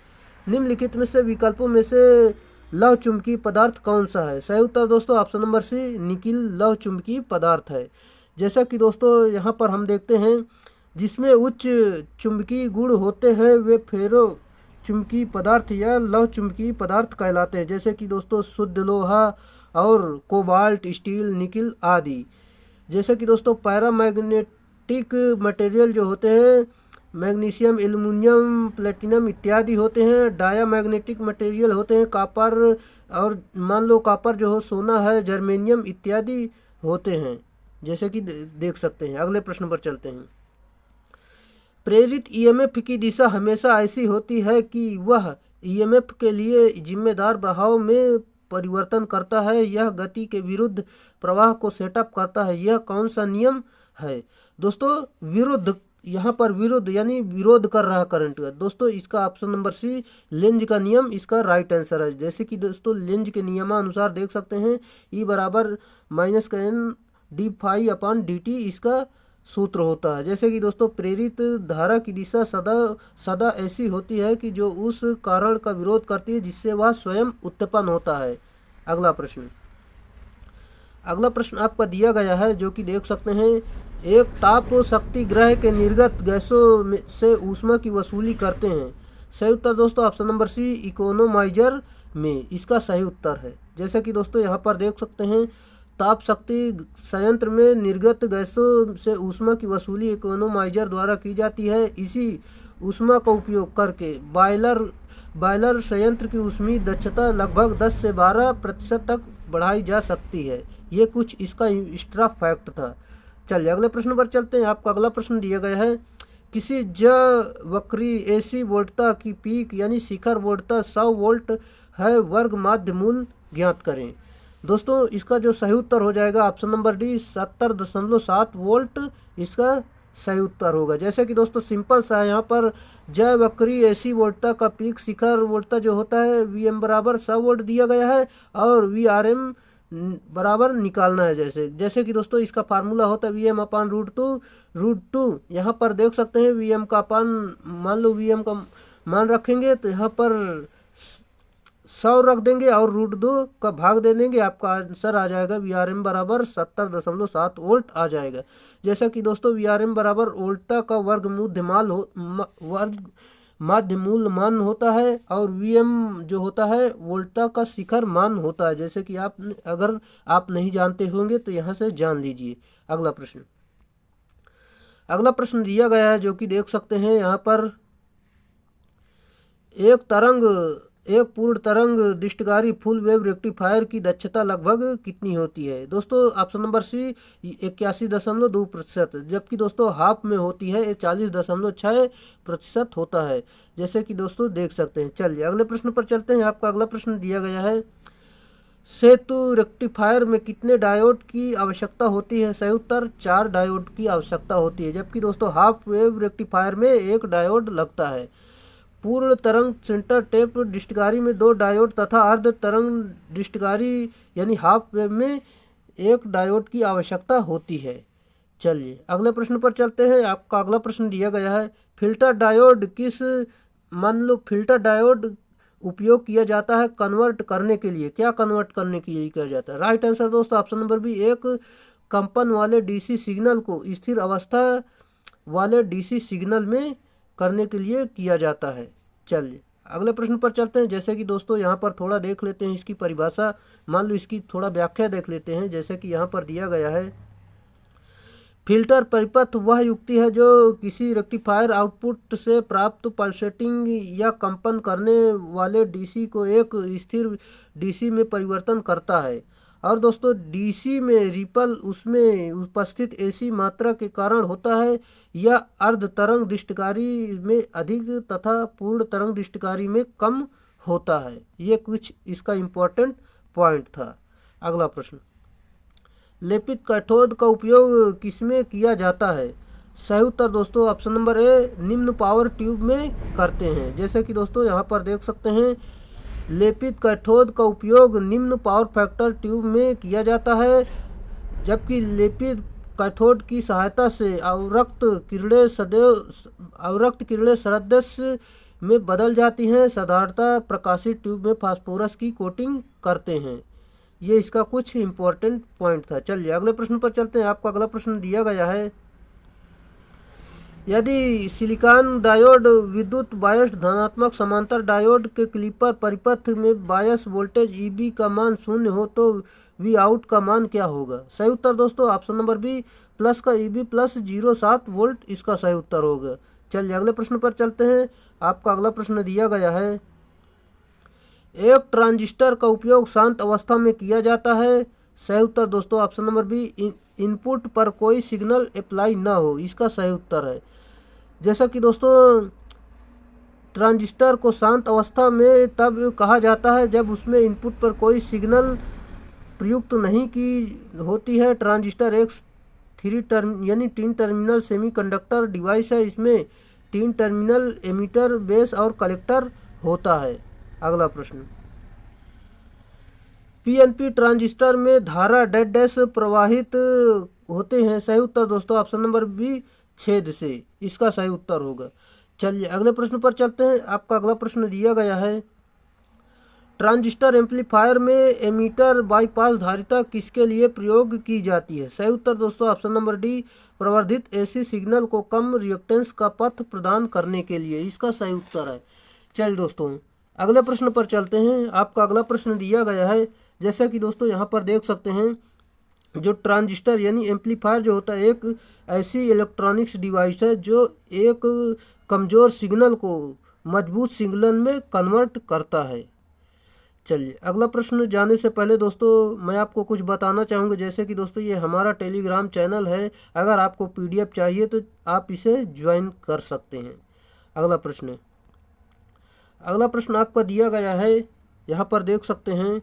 निम्नलिखित में से विकल्पों में से लौह चुंबकीय पदार्थ कौन सा है। सही उत्तर दोस्तों ऑप्शन नंबर सी, निकिल लौह चुंबकीय पदार्थ है। जैसा कि दोस्तों यहाँ पर हम देखते हैं जिसमें उच्च चुंबकीय गुण होते हैं वे फेरो चुंबकीय पदार्थ या लौह चुंबकीय पदार्थ कहलाते हैं। जैसे कि दोस्तों शुद्ध लोहा और कोबाल्ट, स्टील, निकिल आदि। जैसे कि दोस्तों पैरामैग्नेटिक मटेरियल जो होते हैं, मैग्नीशियम, एल्युमिनियम, प्लेटिनम इत्यादि होते हैं। डायामैग्नेटिक मटेरियल होते हैं कॉपर, और मान लो कॉपर जो हो सोना है, जर्मेनियम इत्यादि होते हैं। जैसे कि देख सकते हैं। अगले प्रश्न पर चलते हैं। प्रेरित ईएमएफ की दिशा हमेशा ऐसी होती है कि वह ईएमएफ के लिए जिम्मेदार प्रभाव में परिवर्तन करता है। यह गति के विरुद्ध प्रवाह को सेटअप करता है। यह कौन सा नियम है। दोस्तों विरुद्ध, यहाँ पर विरुद्ध यानी विरोध कर रहा करंट का। दोस्तों इसका ऑप्शन नंबर सी, लेंज का नियम इसका राइट आंसर है। जैसे कि दोस्तों लेंज के नियमानुसार देख सकते हैं E बराबर -n d∅/dt इसका सूत्र होता है। जैसे कि दोस्तों प्रेरित धारा की दिशा सदा ऐसी होती है कि जो उस कारण का विरोध करती है जिससे वह स्वयं उत्पन्न होता है। अगला प्रश्न आपका दिया गया है जो कि देख सकते हैं, एक ताप शक्ति ग्रह के निर्गत गैसों से ऊष्मा की वसूली करते हैं। सही उत्तर दोस्तों ऑप्शन नंबर सी, इकोनोमाइजर में इसका सही उत्तर है। जैसे कि दोस्तों यहाँ पर देख सकते हैं ताप शक्ति संयंत्र में निर्गत गैसों से ऊष्मा की वसूली इकोनोमाइजर द्वारा की जाती है। इसी ऊष्मा का उपयोग करके बॉयलर संयंत्र की ऊष्मीय दक्षता लगभग 10 से 12% तक बढ़ाई जा सकती है। ये कुछ इसका एक्स्ट्रा फैक्ट था। चलिए अगले प्रश्न पर चलते हैं। आपका अगला प्रश्न दिया गया है, किसी वक्री एसी वोल्टता की पीक यानी शिखर वोल्टता 100 वोल्ट है, वर्ग माध्य मूल ज्ञात करें। दोस्तों इसका जो सही उत्तर हो जाएगा ऑप्शन नंबर डी, 70.7 वोल्ट इसका सही उत्तर होगा। जैसे कि दोस्तों सिंपल सा है, यहाँ पर जय वक्री एसी वोल्टता का पीक शिखर वोल्टता जो होता है वीएम बराबर 100 वोल्ट दिया गया है और वीआरएम बराबर निकालना है। जैसे कि दोस्तों इसका फार्मूला होता है Vm/√2। यहाँ पर देख सकते हैं Vm का मान लो Vm का मान रखेंगे तो यहाँ पर 100 रख देंगे और √2 का भाग दे देंगे, आपका आंसर आ जाएगा VRM बराबर 70.7 वोल्ट आ जाएगा। जैसा कि दोस्तों VRM बराबर वोल्टता का वर्ग माध्य मूल मान होता है और VM जो होता है वोल्टता का शिखर मान होता है। जैसे कि अगर आप नहीं जानते होंगे तो यहाँ से जान लीजिए। अगला प्रश्न दिया गया है जो कि देख सकते हैं यहाँ पर, एक पूर्ण तरंग दृष्टिकारी फुल वेव रेक्टिफायर की दक्षता लगभग कितनी होती है? दोस्तों ऑप्शन नंबर सी 81.2%, जबकि दोस्तों हाफ में होती है 40.6% होता है, जैसे कि दोस्तों देख सकते हैं। चलिए अगले प्रश्न पर चलते हैं। आपका अगला प्रश्न दिया गया है, सेतु रेक्टिफायर में कितने डायोड की आवश्यकता होती है? सही उत्तर 4 डायोड की आवश्यकता होती है, जबकि दोस्तों हाफ वेव रेक्टिफायर में 1 डायोड लगता है। पूर्ण तरंग सेंटर टेप दृष्टिकारी में 2 डायोड तथा अर्ध तरंग दृष्टिकारी यानी हाफ वेव में 1 डायोड की आवश्यकता होती है। चलिए अगले प्रश्न पर चलते हैं। आपका अगला प्रश्न दिया गया है, फिल्टर डायोड फिल्टर डायोड उपयोग किया जाता है कन्वर्ट करने के लिए? क्या कन्वर्ट करने के लिए किया जाता है? राइट आंसर दोस्तों ऑप्शन नंबर बी, एक कंपन वाले डीसी सिग्नल को स्थिर अवस्था वाले डीसी सिग्नल में करने के लिए किया जाता है। चलिए अगले प्रश्न पर चलते हैं। जैसे कि दोस्तों यहाँ पर थोड़ा देख लेते हैं इसकी परिभाषा, मान लो इसकी थोड़ा व्याख्या देख लेते हैं। जैसे कि यहाँ पर दिया गया है, फिल्टर परिपथ वह युक्ति है जो किसी रेक्टिफायर आउटपुट से प्राप्त पल्सेटिंग या कंपन करने वाले डीसी को एक स्थिर डीसी में परिवर्तन करता है। और दोस्तों डीसी में रिपल उसमें उपस्थित एसी मात्रा के कारण होता है, या अर्ध तरंग दृष्टिकारी में अधिक तथा पूर्ण तरंग दृष्टिकारी में कम होता है। ये कुछ इसका इम्पोर्टेंट पॉइंट था। अगला प्रश्न, लेपित कैथोड का उपयोग किसमें किया जाता है? सही उत्तर दोस्तों ऑप्शन नंबर ए, निम्न पावर ट्यूब में करते हैं। जैसे कि दोस्तों यहाँ पर देख सकते हैं, लेपित कैथोड का उपयोग निम्न पावर फैक्टर ट्यूब में किया जाता है, जबकि लेपित कैथोड की सहायता से अवरक्त किरणें सदस्य में बदल जाती हैं। साधारणतः प्रकाशित ट्यूब में फास्फोरस की कोटिंग करते हैं। ये इसका कुछ इम्पोर्टेंट पॉइंट था। चलिए अगले प्रश्न पर चलते हैं। आपका अगला प्रश्न दिया गया है, यदि सिलिकॉन डायोड विद्युत बायस्ड धनात्मक समांतर डायोड के क्लिपर परिपथ में बायस वोल्टेज ईबी का मान 0 हो तो वी आउट का मान क्या होगा? सही उत्तर दोस्तों ऑप्शन नंबर बी, प्लस का ईबी प्लस 0.7 वोल्ट इसका सही उत्तर होगा। चलिए अगले प्रश्न पर चलते हैं। आपका अगला प्रश्न दिया गया है, एक ट्रांजिस्टर का उपयोग शांत अवस्था में किया जाता है। सही उत्तर दोस्तों ऑप्शन नंबर बी, इनपुट पर कोई सिग्नल अप्लाई ना हो, इसका सही उत्तर है। जैसा कि दोस्तों ट्रांजिस्टर को शांत अवस्था में तब कहा जाता है जब उसमें इनपुट पर कोई सिग्नल प्रयुक्त नहीं की होती है। ट्रांजिस्टर एक 3 टर्मिनल सेमीकंडक्टर डिवाइस है। इसमें 3 टर्मिनल एमिटर, बेस और कलेक्टर होता है। अगला प्रश्न, पीएनपी ट्रांजिस्टर में धारा डैश प्रवाहित होते हैं। सही उत्तर दोस्तों ऑप्शन नंबर बी, छेद से, इसका सही उत्तर होगा। चलिए अगले प्रश्न पर चलते हैं। आपका अगला प्रश्न दिया गया है, ट्रांजिस्टर एम्पलीफायर में एमीटर बाईपास धारिता किसके लिए प्रयोग की जाती है? सही उत्तर दोस्तों ऑप्शन नंबर डी, प्रवर्धित एसी सिग्नल को कम रिएक्टेंस का पथ प्रदान करने के लिए, इसका सही उत्तर है। चलिए दोस्तों अगले प्रश्न पर चलते हैं। आपका अगला प्रश्न दिया गया है, जैसा कि दोस्तों यहाँ पर देख सकते हैं, जो ट्रांजिस्टर यानी एम्पलीफायर जो होता है एक ऐसी इलेक्ट्रॉनिक्स डिवाइस है जो एक कमज़ोर सिग्नल को मजबूत सिग्नल में कन्वर्ट करता है। चलिए अगला प्रश्न जाने से पहले दोस्तों मैं आपको कुछ बताना चाहूँगा। जैसे कि दोस्तों ये हमारा टेलीग्राम चैनल है, अगर आपको पीडीएफ चाहिए तो आप इसे ज्वाइन कर सकते हैं। अगला प्रश्न आपका दिया गया है, यहाँ पर देख सकते हैं,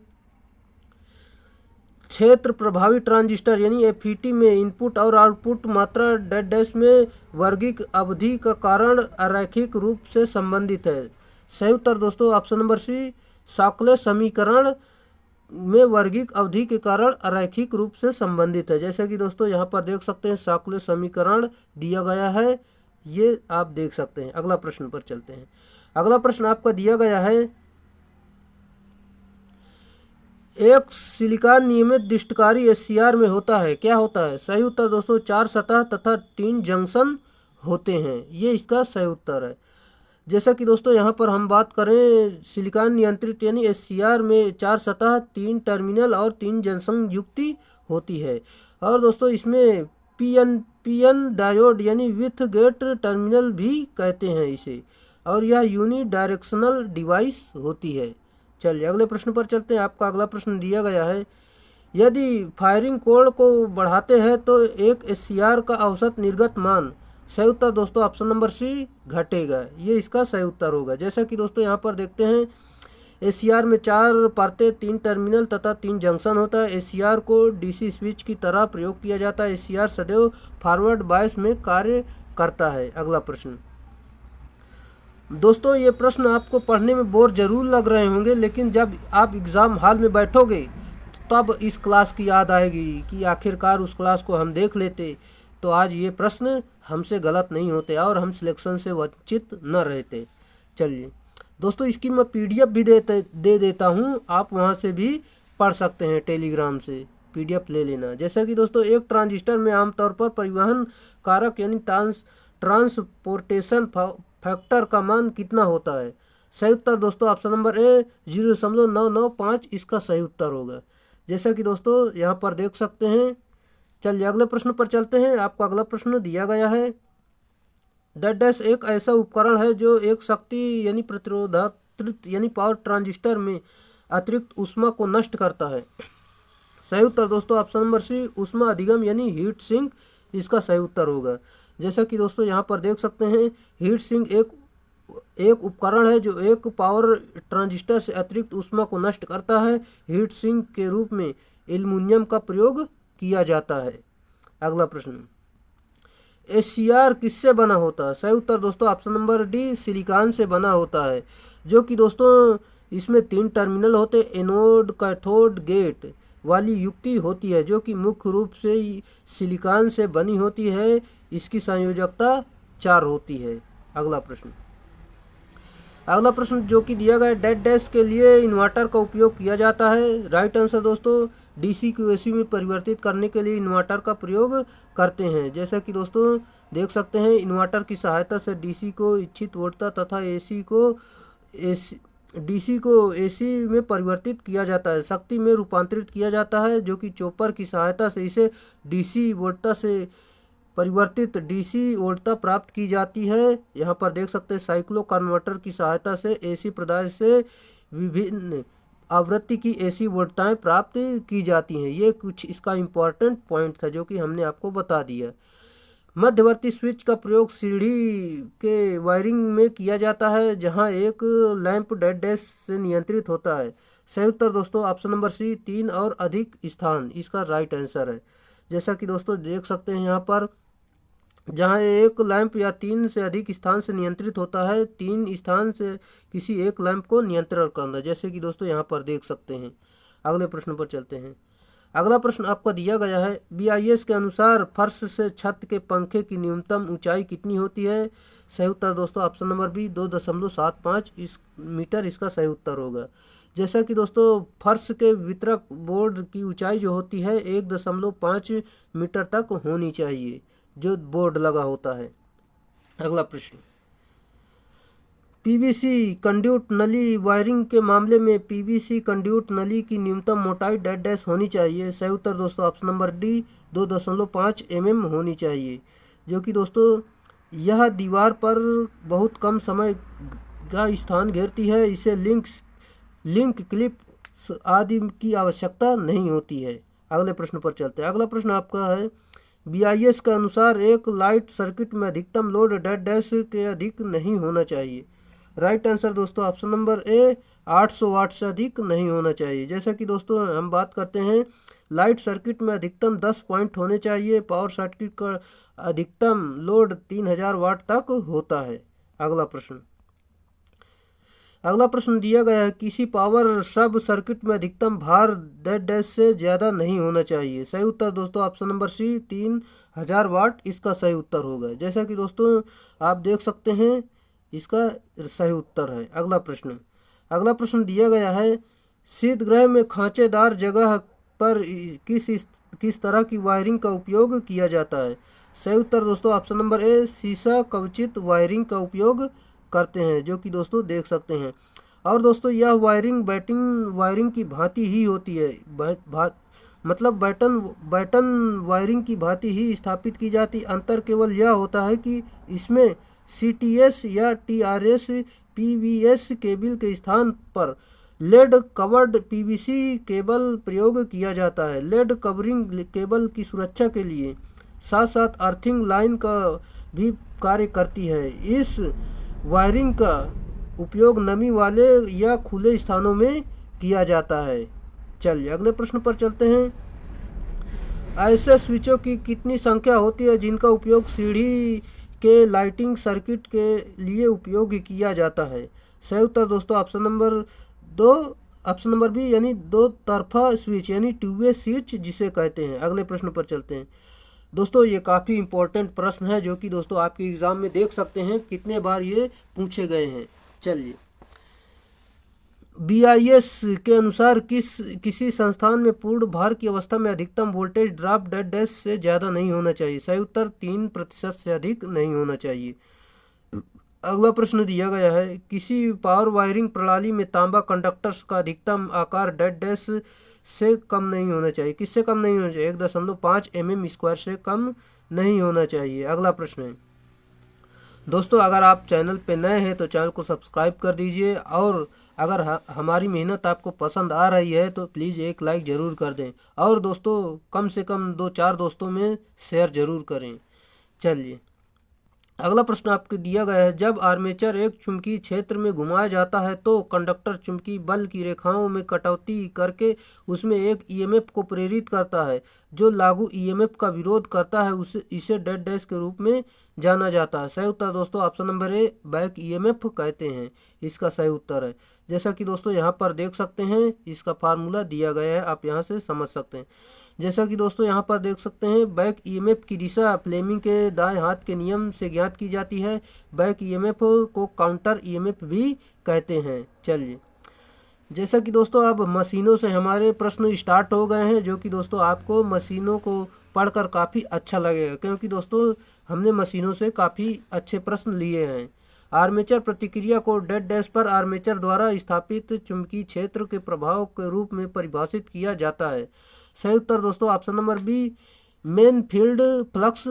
क्षेत्र प्रभावी ट्रांजिस्टर यानी एफईटी में इनपुट और आउटपुट मात्रा डैश में वर्गिक अवधि का कारण अरैखिक रूप से संबंधित है। सही उत्तर दोस्तों ऑप्शन नंबर सी, शॉकले समीकरण में वर्गिक अवधि के कारण अरैखिक रूप से संबंधित है। जैसे कि दोस्तों यहाँ पर देख सकते हैं शॉकले समीकरण दिया गया है, ये आप देख सकते हैं। अगला प्रश्न पर चलते हैं। अगला प्रश्न आपका दिया गया है, एक सिलिकॉन नियमित डिस्टकारी एससीआर में होता है, क्या होता है? सही उत्तर दोस्तों 4 सतह तथा 3 जंक्शन होते हैं, ये इसका सही उत्तर है। जैसा कि दोस्तों यहाँ पर हम बात करें सिलिकॉन नियंत्रित यानी एससीआर में 4 सतह 3 टर्मिनल और 3 जंक्शन युक्ति होती है। और दोस्तों इसमें पीएन डायोड यानी विथ गेट टर्मिनल भी कहते हैं इसे, और यह यूनि डायरेक्शनल डिवाइस होती है। चलिए अगले प्रश्न पर चलते हैं। आपका अगला प्रश्न दिया गया है, यदि फायरिंग कोण को बढ़ाते हैं तो एक एससीआर का औसत निर्गत मान, सही उत्तर दोस्तों ऑप्शन नंबर सी घटेगा, ये इसका सही उत्तर होगा। जैसा कि दोस्तों यहाँ पर देखते हैं एससीआर में 4 परतें 3 टर्मिनल तथा 3 जंक्शन होता है। एससीआर को डीसी स्विच की तरह प्रयोग किया जाता है। एससीआर सदैव फॉरवर्ड बायस में कार्य करता है। अगला प्रश्न दोस्तों, ये प्रश्न आपको पढ़ने में बोर जरूर लग रहे होंगे, लेकिन जब आप एग्ज़ाम हॉल में बैठोगे तब इस क्लास की याद आएगी कि आखिरकार उस क्लास को हम देख लेते तो आज ये प्रश्न हमसे गलत नहीं होते और हम सिलेक्शन से वंचित न रहते। चलिए दोस्तों, इसकी मैं पीडीएफ भी दे देता हूँ, आप वहाँ से भी पढ़ सकते हैं, टेलीग्राम से पीडीएफ ले लेना। जैसा कि दोस्तों एक ट्रांजिस्टर में आमतौर पर परिवहन कारक यानी ट्रांसपोर्टेशन फैक्टर का मान कितना होता है? सही उत्तर दोस्तों ऑप्शन नंबर ए 0.995 इसका सही उत्तर होगा। जैसा कि दोस्तों यहाँ पर देख सकते हैं। चलिए अगले प्रश्न पर चलते हैं। आपका अगला प्रश्न दिया गया है, डैश एक ऐसा उपकरण है जो एक शक्ति यानी प्रतिरोधात्मक यानी पावर ट्रांजिस्टर में अतिरिक्त ऊष्मा को नष्ट करता है। सही उत्तर दोस्तों ऑप्शन नंबर सी ऊष्मा अधिगम यानी हीट सिंक इसका सही उत्तर होगा। जैसा कि दोस्तों यहाँ पर देख सकते हैं, हीट सिंक एक उपकरण है जो एक पावर ट्रांजिस्टर से अतिरिक्त ऊष्मा को नष्ट करता है। हीट सिंक के रूप में एल्युमिनियम का प्रयोग किया जाता है। अगला प्रश्न, एससीआर किससे बना होता है? सही उत्तर दोस्तों ऑप्शन नंबर डी सिलिकॉन से बना होता है, जो कि दोस्तों इसमें 3 टर्मिनल होते, एनोड कैथोड गेट वाली युक्ति होती है, जो कि मुख्य रूप से सिलिकॉन से बनी होती है। इसकी संयोजकता 4 होती है। अगला प्रश्न जो कि दिया गया डेड डैश के लिए इन्वर्टर का उपयोग किया जाता है। राइट आंसर दोस्तों डीसी को एसी में परिवर्तित करने के लिए इन्वर्टर का प्रयोग करते हैं। जैसा कि दोस्तों देख सकते हैं, इन्वर्टर की सहायता से डीसी को इच्छित वोल्टता तथा डीसी को एसी में परिवर्तित किया जाता है, शक्ति में रूपांतरित किया जाता है, जो कि चॉपर की सहायता से इसे डीसी वोल्टता से परिवर्तित डीसी वोल्टता प्राप्त की जाती है। यहाँ पर देख सकते हैं साइक्लो कन्वर्टर की सहायता से एसी प्रदाय से विभिन्न आवृत्ति की एसी वोल्टताएं प्राप्त की जाती हैं। ये कुछ इसका इम्पोर्टेंट पॉइंट था जो कि हमने आपको बता दिया। मध्यवर्ती स्विच का प्रयोग सीढ़ी के वायरिंग में किया जाता है, जहां एक लैंप डेड डैश से नियंत्रित होता है। सही उत्तर दोस्तों ऑप्शन नंबर सी 3 और अधिक स्थान इसका राइट आंसर है। जैसा कि दोस्तों देख सकते हैं यहाँ पर, जहां एक लैंप या 3 से अधिक स्थान से नियंत्रित होता है, 3 स्थान से किसी एक लैंप को नियंत्रण करना, जैसे कि दोस्तों यहाँ पर देख सकते हैं। अगले प्रश्न पर चलते हैं। अगला प्रश्न आपको दिया गया है, बीआईएस के अनुसार फर्श से छत के पंखे की न्यूनतम ऊंचाई कितनी होती है? सही उत्तर दोस्तों ऑप्शन नंबर बी 2.75 मीटर इसका सही उत्तर होगा। जैसा कि दोस्तों फर्श के वितरक बोर्ड की ऊंचाई जो होती है 1.5 मीटर तक होनी चाहिए, जो बोर्ड लगा होता है। अगला प्रश्न, पीवीसी कंड्यूट नली वायरिंग के मामले में पीवीसी कंड्यूट नली की न्यूनतम मोटाई डेड डैश होनी चाहिए। सही उत्तर दोस्तों ऑप्शन नंबर डी 2.5 mm होनी चाहिए, जो कि दोस्तों यह दीवार पर बहुत कम समय का स्थान घेरती है। इसे लिंक क्लिप आदि की आवश्यकता नहीं होती है। अगले प्रश्न पर चलते हैं। अगला प्रश्न आपका है, बीआईएस के अनुसार एक लाइट सर्किट में अधिकतम लोड डेड डैश के अधिक नहीं होना चाहिए। राइट आंसर दोस्तों ऑप्शन नंबर ए 800 वाट से अधिक नहीं होना चाहिए। जैसा कि दोस्तों हम बात करते हैं, लाइट सर्किट में अधिकतम 10 पॉइंट होने चाहिए। पावर सर्किट का अधिकतम लोड 3000 वाट तक होता है। अगला प्रश्न दिया गया है, किसी पावर सब सर्किट में अधिकतम भार डेड डैश से ज़्यादा नहीं होना चाहिए। सही उत्तर दोस्तों ऑप्शन नंबर सी 3000 वाट इसका सही उत्तर होगा। जैसा कि दोस्तों आप देख सकते हैं, इसका सही उत्तर है। अगला प्रश्न दिया गया है, शीतगृह में खांचेदार जगह पर किस तरह की वायरिंग का उपयोग किया जाता है? सही उत्तर दोस्तों ऑप्शन नंबर ए, शीशा कवचित वायरिंग का उपयोग करते हैं, जो कि दोस्तों देख सकते हैं। और दोस्तों यह वायरिंग बैटिंग वायरिंग की भांति ही होती है, मतलब बैटन बैटन वायरिंग की भांति ही स्थापित की जाती। अंतर केवल यह होता है कि इसमें CTS या TRS PVS केबल के स्थान पर लेड कवर्ड PVC केबल प्रयोग किया जाता है। लेड कवरिंग केबल की सुरक्षा के लिए साथ साथ अर्थिंग लाइन का भी कार्य करती है। इस वायरिंग का उपयोग नमी वाले या खुले स्थानों में किया जाता है। चलिए अगले प्रश्न पर चलते हैं। ऐसे स्विचों की कितनी संख्या होती है जिनका उपयोग सीढ़ी के लाइटिंग सर्किट के लिए उपयोग किया जाता है? सही उत्तर दोस्तों ऑप्शन नंबर दो, ऑप्शन नंबर बी, यानी दो तरफा स्विच यानी टू वे स्विच जिसे कहते हैं। अगले प्रश्न पर चलते हैं। दोस्तों ये काफ़ी इंपॉर्टेंट प्रश्न है जो कि दोस्तों आपके एग्जाम में देख सकते हैं कितने बार ये पूछे गए हैं। चलिए, BIS के अनुसार किसी संस्थान में पूर्ण भार की अवस्था में अधिकतम वोल्टेज ड्रॉप डेड डैश से ज़्यादा नहीं होना चाहिए। सही उत्तर 3% से अधिक नहीं होना चाहिए। अगला प्रश्न दिया गया है, किसी पावर वायरिंग प्रणाली में तांबा कंडक्टर्स का अधिकतम आकार डेड डैश से कम नहीं होना चाहिए। किससे कम नहीं होना चाहिए? 1.5 mm² से कम नहीं होना चाहिए। अगला प्रश्न है दोस्तों, अगर आप चैनल पे नए हैं तो चैनल को सब्सक्राइब कर दीजिए, और अगर हमारी मेहनत आपको पसंद आ रही है तो प्लीज़ एक लाइक ज़रूर कर दें, और दोस्तों कम से कम 2-4 दोस्तों में शेयर ज़रूर करें। चलिए अगला प्रश्न आपको दिया गया है, जब आर्मेचर एक चुंबकीय क्षेत्र में घुमाया जाता है तो कंडक्टर चुंबकीय बल की रेखाओं में कटौती करके उसमें एक EMF को प्रेरित करता है। जो लागू EMF का विरोध करता है इसे डेड डैश के रूप में जाना जाता है। सही उत्तर दोस्तों option number A, back EMF कहते हैं, इसका सही उत्तर है। जैसा कि दोस्तों यहाँ पर देख सकते हैं, इसका फार्मूला दिया गया है, आप यहाँ से समझ सकते हैं। जैसा कि दोस्तों यहाँ पर देख सकते हैं, बैक EMF की दिशा फ्लेमिंग के दाएं हाथ के नियम से ज्ञात की जाती है। बैक EMF को काउंटर EMF भी कहते हैं। चलिए, जैसा कि दोस्तों अब मशीनों से हमारे प्रश्न स्टार्ट हो गए हैं, जो कि दोस्तों आपको मशीनों को पढ़कर काफ़ी अच्छा लगेगा, क्योंकि दोस्तों हमने मशीनों से काफ़ी अच्छे प्रश्न लिए हैं। आर्मेचर प्रतिक्रिया को डेड डैश पर आर्मेचर द्वारा स्थापित चुंबकीय क्षेत्र के प्रभाव के रूप में परिभाषित किया जाता है। सही उत्तर दोस्तों option number B, main field flux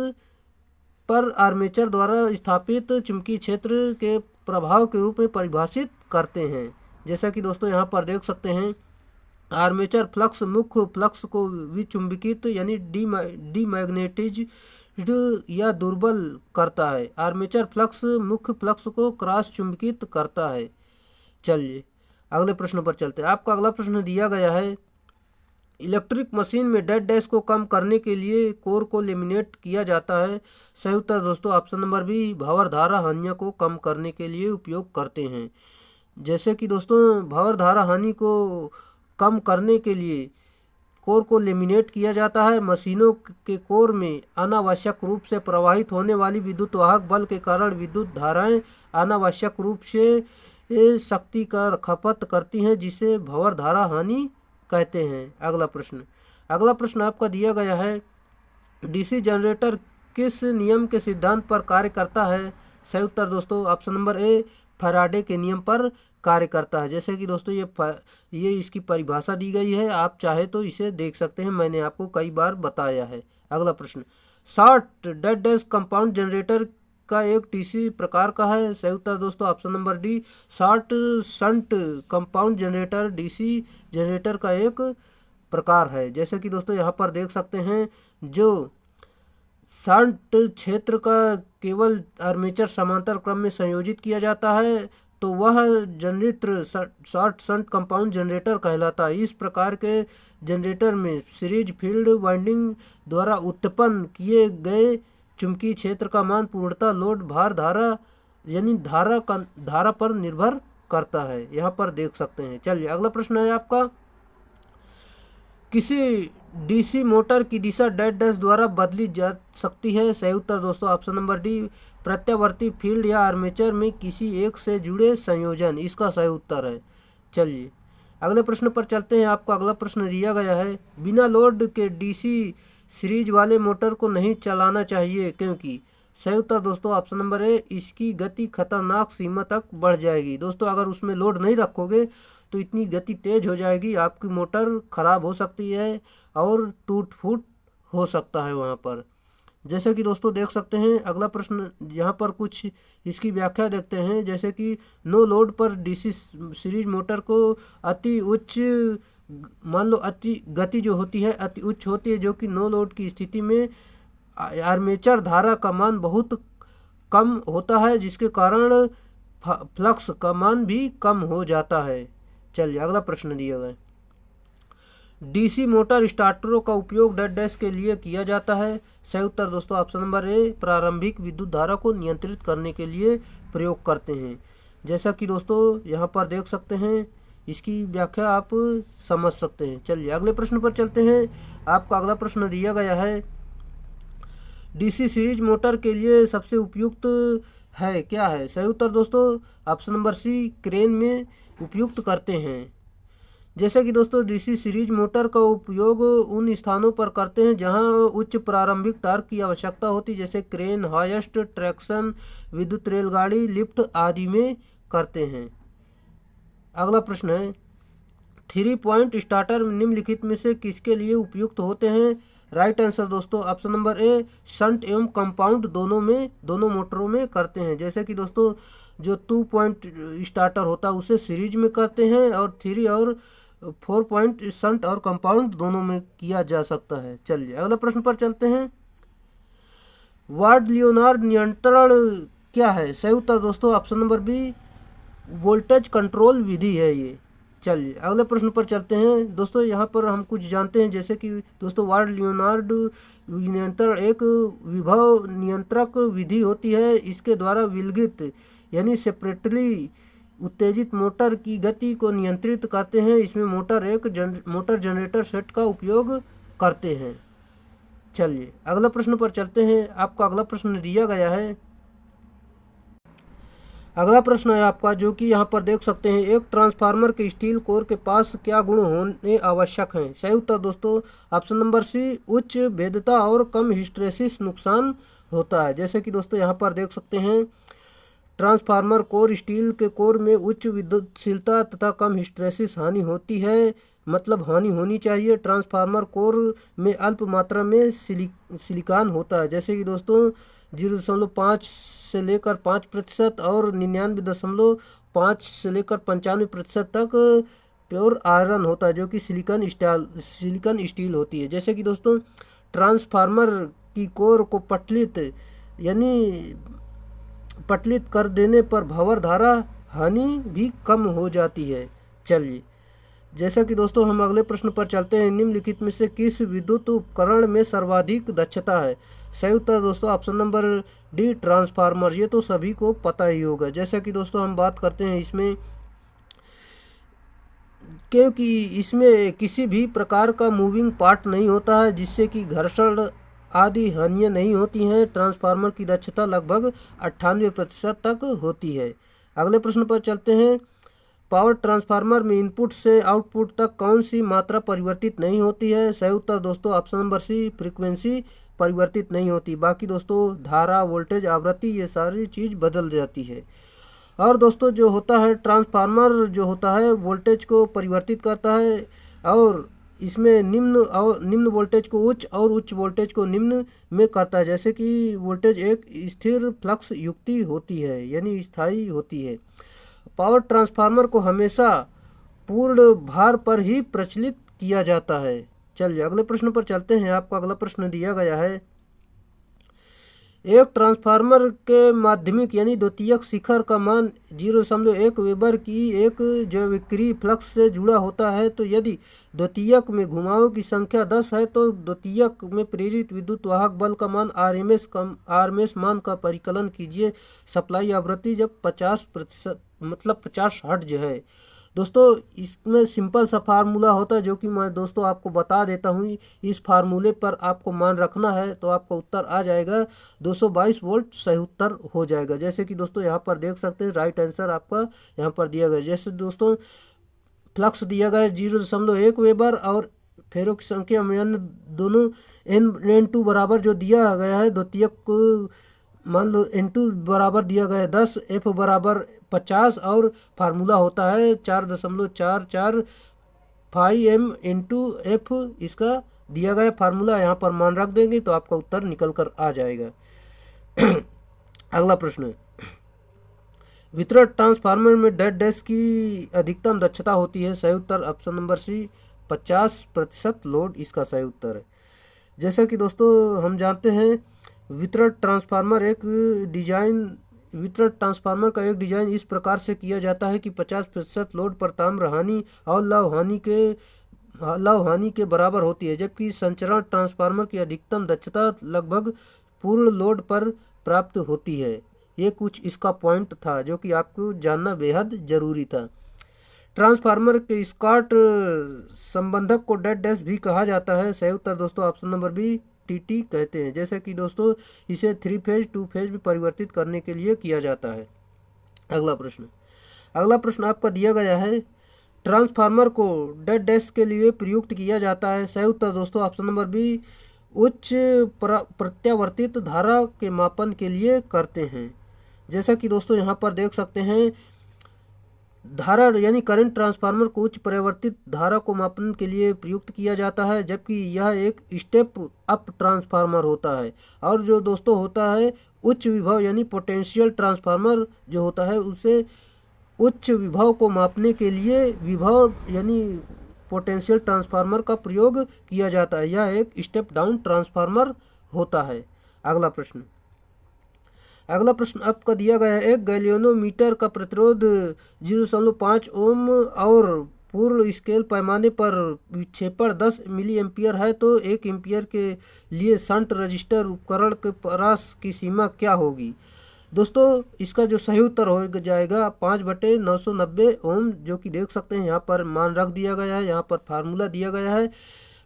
पर आर्मेचर द्वारा स्थापित चुंबकीय क्षेत्र के प्रभाव के रूप में परिभाषित करते हैं। जैसा कि दोस्तों यहाँ पर देख सकते हैं, आर्मेचर फ्लक्स मुख्य फ्लक्स को विचुंबकित यानी डीमैग्नेटाइज्ड या दुर्बल करता है। आर्मेचर फ्लक्स मुख्य फ्लक्स को क्रॉस चुंबकित करता है। चलिए अगले प्रश्न पर चलते हैं। आपका अगला प्रश्न दिया गया है, इलेक्ट्रिक मशीन में डेड डैश को कम करने के लिए कोर को लेमिनेट किया जाता है। सही उत्तर दोस्तों ऑप्शन नंबर बी, भंवर धारा हानियों को कम करने के लिए उपयोग करते हैं। जैसे कि दोस्तों भंवर धारा हानि को कम करने के लिए कोर को लेमिनेट किया जाता है। मशीनों के कोर में अनावश्यक रूप से प्रवाहित होने वाली विद्युत वाहक बल के कारण विद्युत धाराएं अनावश्यक रूप से शक्ति का खपत करती हैं, जिसे भंवर धारा हानि कहते हैं। अगला प्रश्न आपका दिया गया है, DC जनरेटर किस नियम के सिद्धांत पर कार्य करता है? सही उत्तर दोस्तों ऑप्शन नंबर ए, फैराडे के नियम पर कार्य करता है। जैसे कि दोस्तों ये इसकी परिभाषा दी गई है, आप चाहे तो इसे देख सकते हैं, मैंने आपको कई बार बताया है। अगला प्रश्न, short dead dash compound generator का एक DC प्रकार का है। सही उत्तर दोस्तों option number D, short shunt compound generator DC generator का एक प्रकार है। जैसे कि दोस्तों यहाँ पर देख सकते हैं, जो शंट क्षेत्र का केवल आर्मेचर समांतर क्रम में संयोजित किया जाता है तो वह generator short shunt compound generator कहलाता है। इस प्रकार के जनरेटर में सीरीज फील्ड वाइंडिंग द्वारा उत्पन्न किए गए चुंबकीय क्षेत्र का मान पूर्णतः लोड भार धारा यानी धारा पर निर्भर करता है, यहाँ पर देख सकते हैं। चलिए अगला प्रश्न है आपका, किसी DC मोटर की दिशा डेड डैश द्वारा बदली जा सकती है? सही उत्तर दोस्तों ऑप्शन नंबर डी, प्रत्यावर्ती फील्ड या आर्मेचर में किसी एक से जुड़े संयोजन, इसका सही उत्तर है। चलिए अगले प्रश्न पर चलते हैं। आपका अगला प्रश्न दिया गया है, बिना लोड के डीसी सीरीज वाले मोटर को नहीं चलाना चाहिए क्योंकि। सही उत्तर दोस्तों ऑप्शन नंबर ए, इसकी गति खतरनाक सीमा तक बढ़ जाएगी। दोस्तों अगर उसमें लोड नहीं रखोगे तो इतनी गति तेज हो जाएगी, आपकी मोटर खराब हो सकती है और टूट फूट हो सकता है वहाँ पर। जैसे कि दोस्तों देख सकते हैं अगला प्रश्न, यहाँ पर कुछ इसकी व्याख्या देखते हैं। जैसे कि नो लोड पर डीसी सीरीज मोटर को अति उच्च, मान लो अति गति जो होती है अति उच्च होती है, जो कि नो लोड की स्थिति में आर्मेचर धारा का मान बहुत कम होता है, जिसके कारण फ्लक्स का मान भी कम हो जाता है। चलिए अगला प्रश्न दिया गया, डीसी मोटर स्टार्टरों का उपयोग डैश डैश के लिए किया जाता है। सही उत्तर दोस्तों ऑप्शन नंबर ए, प्रारंभिक विद्युत धारा को नियंत्रित करने के लिए प्रयोग करते हैं। जैसा कि दोस्तों यहाँ पर देख सकते हैं, इसकी व्याख्या आप समझ सकते हैं। चलिए अगले प्रश्न पर चलते हैं। आपका अगला प्रश्न दिया गया है, डीसी सीरीज मोटर के लिए सबसे उपयुक्त है क्या है। सही उत्तर दोस्तों ऑप्शन नंबर सी, क्रेन में उपयुक्त करते हैं। जैसे कि दोस्तों डीसी सीरीज मोटर का उपयोग उन स्थानों पर करते हैं जहां उच्च प्रारंभिक टॉर्क की आवश्यकता होती है, जैसे क्रेन, हाईएस्ट ट्रैक्शन, विद्युत रेलगाड़ी, लिफ्ट आदि में करते हैं। अगला प्रश्न है, 3 पॉइंट स्टार्टर निम्नलिखित में से किसके लिए उपयुक्त होते हैं। राइट आंसर दोस्तों ऑप्शन नंबर ए, शंट एवं कंपाउंड दोनों मोटरों में करते हैं। जैसे कि दोस्तों जो 2 पॉइंट स्टार्टर होता है उसे सीरीज में करते हैं, और 3 और 4 पॉइंट शंट और कंपाउंड दोनों में किया जा सकता है। चलिए अगला प्रश्न पर चलते हैं, वार्ड लियोनार्ड नियंत्रण क्या है। सही उत्तर दोस्तों option number B, voltage control विधि है ये। चलिए अगले प्रश्न पर चलते हैं। दोस्तों यहाँ पर हम कुछ जानते हैं, जैसे कि दोस्तों वार्ड लियोनार्ड नियंत्रण एक विभव नियंत्रक विधि होती है। इसके द्वारा विलगित यानी सेपरेटली उत्तेजित मोटर की गति को नियंत्रित करते हैं। इसमें मोटर जनरेटर सेट का उपयोग करते हैं। चलिए अगला प्रश्न पर चलते हैं। आपका अगला प्रश्न दिया गया है, अगला प्रश्न है आपका, जो कि यहाँ पर देख सकते हैं, एक ट्रांसफार्मर के स्टील कोर के पास क्या गुण होने आवश्यक हैं। सही उत्तर दोस्तों ऑप्शन नंबर सी, उच्च भेद्यता और कम हिस्टैरिसीस नुकसान होता है। जैसे कि दोस्तों यहाँ पर देख सकते हैं, ट्रांसफार्मर कोर स्टील के कोर में उच्च विद्युतशीलता तथा कम हिस्टैरिसीस हानि होती है, मतलब हानि होनी चाहिए। ट्रांसफार्मर कोर में अल्प मात्रा में सिलिकॉन होता है। जैसे कि दोस्तों 0.5 से लेकर 5% और 99.5 से लेकर 95% तक प्योर आयरन होता है, जो कि सिलिकॉन स्टील होती है। जैसे कि दोस्तों ट्रांसफार्मर की कोर को पटलित कर देने पर भंवर धारा हानि भी कम हो जाती है। चलिए जैसा कि दोस्तों हम अगले प्रश्न पर चलते हैं, निम्नलिखित में से किस विद्युत उपकरण में सर्वाधिक दक्षता है। सही उत्तर दोस्तों ऑप्शन नंबर डी, ट्रांसफार्मर। ये तो सभी को पता ही होगा। जैसा कि दोस्तों हम बात करते हैं इसमें, क्योंकि इसमें किसी भी प्रकार का मूविंग पार्ट नहीं होता है, जिससे कि घर्षण आदि हानियाँ नहीं होती हैं। ट्रांसफार्मर की दक्षता लगभग 98% तक होती है। अगले प्रश्न पर चलते हैं, पावर ट्रांसफार्मर में इनपुट से आउटपुट तक कौन सी मात्रा परिवर्तित नहीं होती है। सही उत्तर दोस्तों ऑप्शन नंबर सी, फ्रीक्वेंसी परिवर्तित नहीं होती। बाकी दोस्तों धारा, वोल्टेज, आवृत्ति, ये सारी चीज़ बदल जाती है। और दोस्तों जो होता है ट्रांसफार्मर जो होता है वोल्टेज को परिवर्तित करता है, और इसमें निम्न वोल्टेज को उच्च और उच्च वोल्टेज को निम्न में करता है। जैसे कि वोल्टेज एक स्थिर फ्लक्स युक्ति होती है, यानी स्थायी होती है। पावर ट्रांसफार्मर को हमेशा पूर्ण भार पर ही प्रचलित किया जाता है। चलिए अगले प्रश्न पर चलते हैं। आपका अगला प्रश्न दिया गया है, एक ट्रांसफार्मर के माध्यमिक यानी द्वितीयक शिखर का मान 0.1 वेबर की एक जविक्रिय फ्लक्स से जुड़ा होता है, तो यदि द्वितीयक में घुमावों की संख्या 10 है तो द्वितीयक में प्रेरित विद्युत वाहक बल का मान आरएमएस मान का परिकलन कीजिए। सप्लाई आवृत्ति जब 50% मतलब 50 हर्ट्ज है। दोस्तों इसमें सिंपल सा फार्मूला होता है, जो कि मैं दोस्तों आपको बता देता हूँ। इस फार्मूले पर आपको मान रखना है तो आपका उत्तर आ जाएगा 222 वोल्ट। सही उत्तर हो जाएगा। जैसे कि दोस्तों यहाँ पर देख सकते हैं, राइट आंसर आपका यहाँ पर दिया गया। जैसे दोस्तों फ्लक्स दिया गया है 0.1 वेबर और फेरों की संख्या में अन्य दोनों N2 बराबर जो दिया गया है द्वितीयक को मान लो N2 बराबर दिया गया है 10, F बराबर 50 और फार्मूला होता है 4.44 फाइव एम इंटू एफ। इसका दिया गया फार्मूला यहाँ पर मान रख देंगे तो आपका उत्तर निकल कर आ जाएगा। अगला प्रश्न है, वितरण ट्रांसफार्मर में डेड डैश की अधिकतम दक्षता होती है। सही उत्तर ऑप्शन नंबर सी 50% लोड इसका सही उत्तर है। जैसा कि दोस्तों हम जानते हैं वितरण ट्रांसफार्मर ट्रांसफार्मर का एक डिजाइन इस प्रकार से किया जाता है कि 50% लोड पर ताम्र हानि और लव हानि के बराबर होती है, जबकि संचरण ट्रांसफार्मर की अधिकतम दक्षता लगभग पूर्ण लोड पर प्राप्त होती है। ये कुछ इसका पॉइंट था जो कि आपको जानना बेहद जरूरी था। ट्रांसफार्मर के स्कॉट संबंधक को डेड डैश भी कहा जाता है। सही उत्तर दोस्तों ऑप्शन नंबर बी टीटी कहते हैं। जैसे कि दोस्तों इसे 3 फेज 2 फेज में परिवर्तित करने के लिए किया जाता है। अगला प्रश्न आपका दिया गया है, ट्रांसफार्मर को डेड डैश के लिए प्रयुक्त किया जाता है। सही उत्तर दोस्तों ऑप्शन नंबर बी उच्च प्रत्यावर्तित धारा के मापन के लिए करते हैं। जैसा कि दोस्तों यहाँ पर देख सकते हैं धारा यानी करंट ट्रांसफार्मर को उच्च परिवर्तित धारा को मापने के लिए प्रयुक्त किया जाता है, जबकि यह एक स्टेप अप ट्रांसफार्मर होता है। और जो दोस्तों होता है उच्च विभव यानी पोटेंशियल ट्रांसफार्मर जो होता है उसे उच्च विभव को मापने के लिए विभव यानी पोटेंशियल ट्रांसफार्मर का प्रयोग किया जाता है। यह एक स्टेप डाउन ट्रांसफार्मर होता है। अगला प्रश्न आपका दिया गया है, एक गैल्वेनोमीटर का प्रतिरोध 0.5 ओम और पूर्ण स्केल पैमाने पर विक्षेपण 10 मिली एम्पियर है तो 1 एम्पियर के लिए शंट रजिस्टर उपकरण के परास की सीमा क्या होगी। दोस्तों इसका जो सही उत्तर हो जाएगा 5/990 ओम, जो कि देख सकते हैं यहाँ पर मान रख दिया गया है। यहाँ पर फार्मूला दिया गया है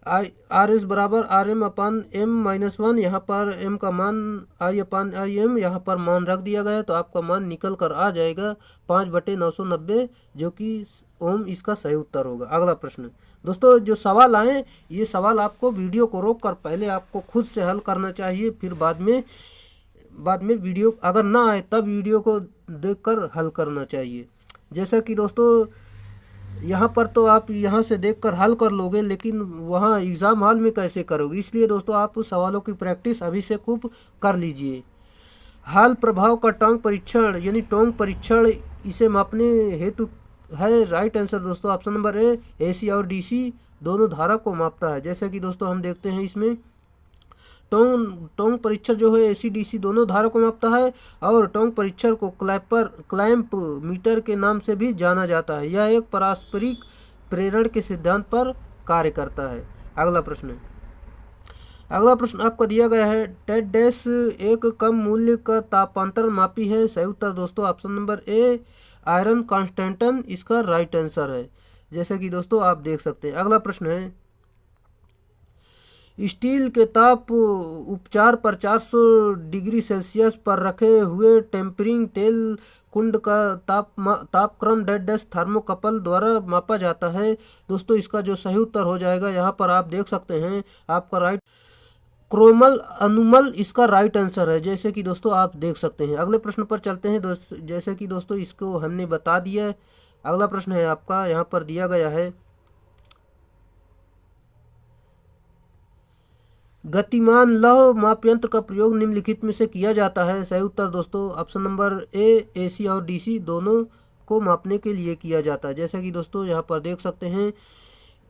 RS बराबर RM/M-1। यहाँ पर M का मान I/IM यहाँ पर मान रख दिया गया है तो आपका मान निकल कर आ जाएगा 5/990 जो कि ओम इसका सही उत्तर होगा। अगला प्रश्न दोस्तों जो सवाल आए ये सवाल आपको वीडियो को रोक कर पहले आपको खुद से हल करना चाहिए, फिर बाद में वीडियो अगर ना आए तब वीडियो को देखकर हल करना चाहिए। जैसा कि दोस्तों यहाँ पर तो आप यहाँ से देखकर हल कर लोगे, लेकिन वहाँ एग्ज़ाम हॉल में कैसे करोगे, इसलिए दोस्तों आप सवालों की प्रैक्टिस अभी से खूब कर लीजिए। हाल प्रभाव का टोंग परीक्षण यानी टोंग परीक्षण इसे मापने हेतु है। राइट आंसर दोस्तों ऑप्शन नंबर ए AC और DC दोनों धारा को मापता है। जैसे कि दोस्तों हम देखते हैं इसमें टोंग परीक्षण जो है AC DC दोनों धारा को मापता है और टोंग परीक्षण को क्लैंप मीटर के नाम से भी जाना जाता है। यह एक पारस्परिक प्रेरण के सिद्धांत पर कार्य करता है। अगला प्रश्न आपका दिया गया है, डेड डैश एक कम मूल्य का तापांतर मापी है। सही उत्तर दोस्तों option number A iron constantan इसका राइट आंसर है। जैसे कि दोस्तों आप देख सकते हैं। अगला प्रश्न है, स्टील के ताप उपचार पर 400 डिग्री सेल्सियस पर रखे हुए टेम्परिंग तेल कुंड का तापक्रम डेड डैश थर्मोकपल द्वारा मापा जाता है। दोस्तों इसका जो सही उत्तर हो जाएगा यहाँ पर आप देख सकते हैं आपका राइट क्रोमल अनुमल इसका राइट आंसर है। जैसे कि दोस्तों आप देख सकते हैं। अगले प्रश्न पर चलते हैं जैसे कि दोस्तों इसको हमने बता दिया है। अगला प्रश्न है आपका यहाँ पर दिया गया है, गतिमान लौह माप यंत्र का प्रयोग निम्नलिखित में से किया जाता है। सही उत्तर दोस्तों ऑप्शन नंबर ए AC और DC दोनों को मापने के लिए किया जाता है। जैसे कि दोस्तों यहाँ पर देख सकते हैं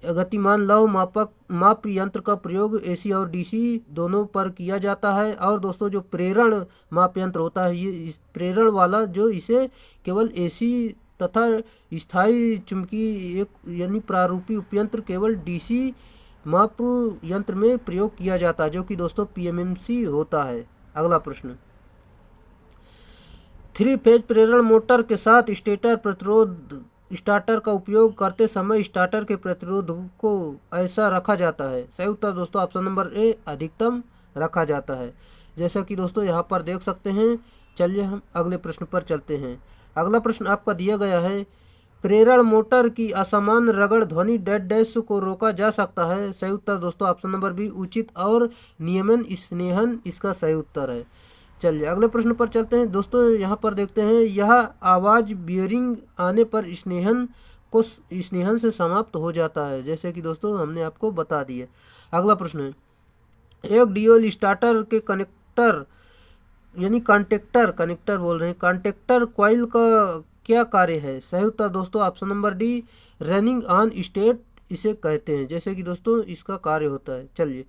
गतिमान लौह माप यंत्र का प्रयोग AC और DC दोनों पर किया जाता है। और दोस्तों जो प्रेरण माप यंत्र होता है ये प्रेरण वाला जो इसे केवल AC तथा स्थायी चुंबकीय यानी प्रारूपी उपयंत्र केवल DC माप यंत्र में प्रयोग किया जाता है जो कि दोस्तों PMMC होता है। अगला प्रश्न, 3 फेज प्रेरण मोटर के साथ स्टार्टर का उपयोग करते समय स्टार्टर के प्रतिरोध को ऐसा रखा जाता है। सही उत्तर दोस्तों ऑप्शन नंबर ए अधिकतम रखा जाता है। जैसा कि दोस्तों यहाँ पर देख सकते हैं। चलिए हम अगले प्रश्न पर चलते हैं। अगला प्रश्न आपका दिया गया है, प्रेरण मोटर की असामान्य रगड़ ध्वनि डेड डैश को रोका जा सकता है। सही उत्तर दोस्तों ऑप्शन नंबर बी उचित और नियमन स्नेहन इसका सही उत्तर है। चलिए अगले प्रश्न पर चलते हैं दोस्तों। यहाँ पर देखते हैं यह आवाज़ बियरिंग आने पर स्नेहन से समाप्त हो जाता है, जैसे कि दोस्तों हमने आपको बता दिया। अगला प्रश्न है एक ड्यूल स्टार्टर के कनेक्टर यानी कनेक्टर बोल रहे हैं, कनेक्टर कॉइल का क्या कार्य है। सही उत्तर दोस्तों option number D running on state इसे कहते हैं, जैसे कि दोस्तों इसका कार्य होता है। चलिए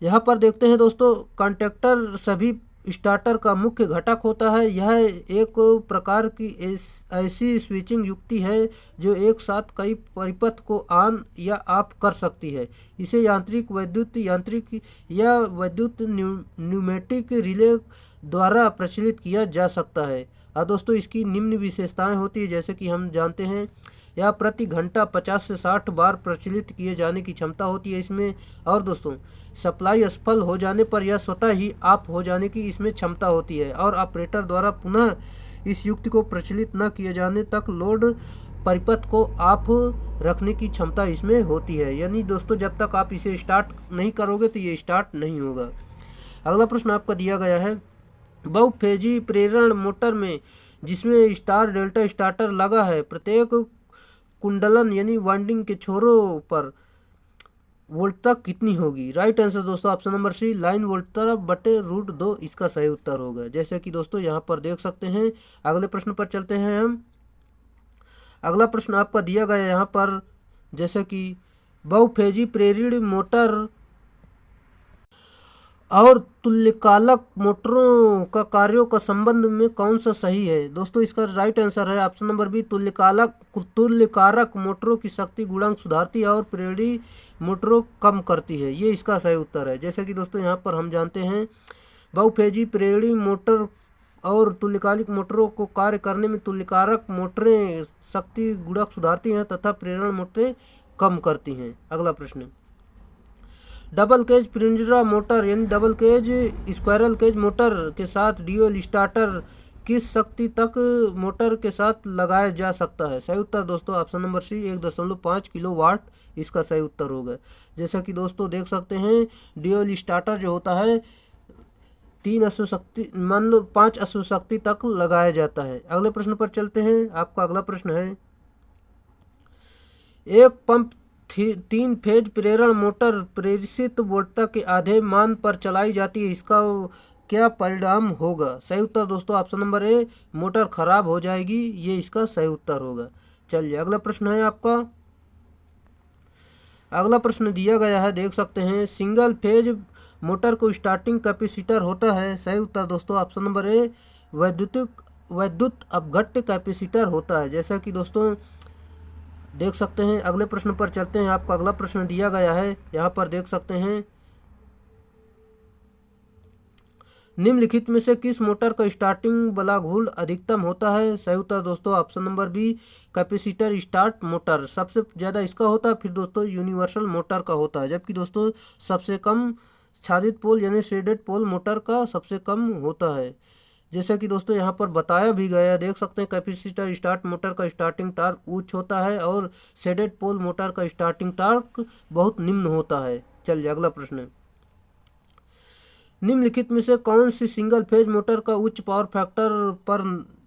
यहाँ पर देखते हैं दोस्तों कनेक्टर सभी स्टार्टर का मुख्य घटक होता है। यह एक प्रकार की ऐसी स्विचिंग युक्ति है जो एक साथ कई परिपथ को ऑन या ऑफ कर सकती है। इसे यांत्रिक यांत्रिक या वैद्युत न्यूमेटिक रिले द्वारा प्रचलित किया जा सकता है। और दोस्तों इसकी निम्न विशेषताएं होती है, जैसे कि हम जानते हैं यह प्रति घंटा 50 से 60 बार प्रचलित किए जाने की क्षमता होती है इसमें। और दोस्तों सप्लाई असफल हो जाने पर यह स्वतः ही ऑफ हो जाने की इसमें क्षमता होती है और ऑपरेटर द्वारा पुनः इस युक्ति को प्रचलित न किए जाने तक लोड परिपथ को ऑफ रखने की क्षमता इसमें होती है। यानी दोस्तों जब तक आप इसे स्टार्ट नहीं करोगे तो ये स्टार्ट नहीं होगा। अगला प्रश्न आपका दिया गया है बहुफेजी प्रेरण मोटर में जिसमें स्टार डेल्टा स्टार्टर लगा है प्रत्येक कुंडलन यानी वाइंडिंग के छोरों पर वोल्टता कितनी होगी। राइट आंसर दोस्तों ऑप्शन नंबर सी लाइन वोल्टता बटे √2 इसका सही उत्तर होगा, जैसे कि दोस्तों यहाँ पर देख सकते हैं। अगले प्रश्न पर चलते हैं हम। अगला प्रश्न आपका दिया गया यहाँ पर जैसे कि बहुफेजी प्रेरित मोटर और तुल्यकालक मोटरों का कार्यों का संबंध में कौन सा सही है। दोस्तों इसका राइट आंसर है ऑप्शन नंबर बी तुल्यकारक मोटरों की शक्ति गुणांक सुधारती है और प्रेरित मोटरों कम करती है, ये इसका सही उत्तर है। जैसे कि दोस्तों यहाँ पर हम जानते हैं बहुफेजी प्रेरित मोटर और तुल्यकालिक मोटरों को कार्य करने में तुल्यकारक मोटरें शक्ति गुणांक सुधारती हैं तथा प्रेरण मोटरें कम करती हैं। अगला प्रश्न डबल केज पिंजरा मोटर यानी double cage squirrel cage motor के साथ ड्यूल स्टार्टर किस शक्ति तक मोटर के साथ लगाया जा सकता है। सही उत्तर दोस्तों ऑप्शन नंबर सी 1.5 किलोवाट इसका सही उत्तर होगा। जैसा कि दोस्तों देख सकते हैं ड्यूल स्टार्टर जो होता है 3 अश्वशक्ति मान लो 5 अश्वशक्ति तक लगाया जाता है। अगले प्रश्न पर चलते हैं। आपका अगला प्रश्न है एक पंप 3 फेज प्रेरण मोटर प्रेषित वोल्टता के आधे मान पर चलाई जाती है, इसका क्या परिणाम होगा। सही उत्तर दोस्तों ऑप्शन नंबर ए मोटर खराब हो जाएगी, ये इसका सही उत्तर होगा। चलिए अगला प्रश्न है आपका। अगला प्रश्न दिया गया है देख सकते हैं सिंगल फेज मोटर को स्टार्टिंग कैपेसिटर होता है। सही उत्तर दोस्तों ऑप्शन नंबर ए वैद्युत अपघट्य कैपेसिटर होता है, जैसा कि दोस्तों देख सकते हैं। अगले प्रश्न पर चलते हैं। आपका अगला प्रश्न दिया गया है यहाँ पर देख सकते हैं निम्नलिखित में से किस मोटर का स्टार्टिंग बलाघूर्ण अधिकतम होता है। सही उत्तर दोस्तों option number B capacitor start motor सबसे ज़्यादा इसका होता है, फिर दोस्तों यूनिवर्सल मोटर का होता है, जबकि दोस्तों सबसे कम छादित पोल यानी शेडेड पोल मोटर का सबसे कम होता है। जैसा कि दोस्तों यहाँ पर बताया भी गया देख सकते हैं कैपेसिटर स्टार्ट मोटर का स्टार्टिंग टार्क उच्च होता है और शेडेड पोल मोटर का स्टार्टिंग टार्क बहुत निम्न होता है। चलिए अगला प्रश्न निम्नलिखित में से कौन सी सिंगल फेज मोटर का उच्च पावर फैक्टर पर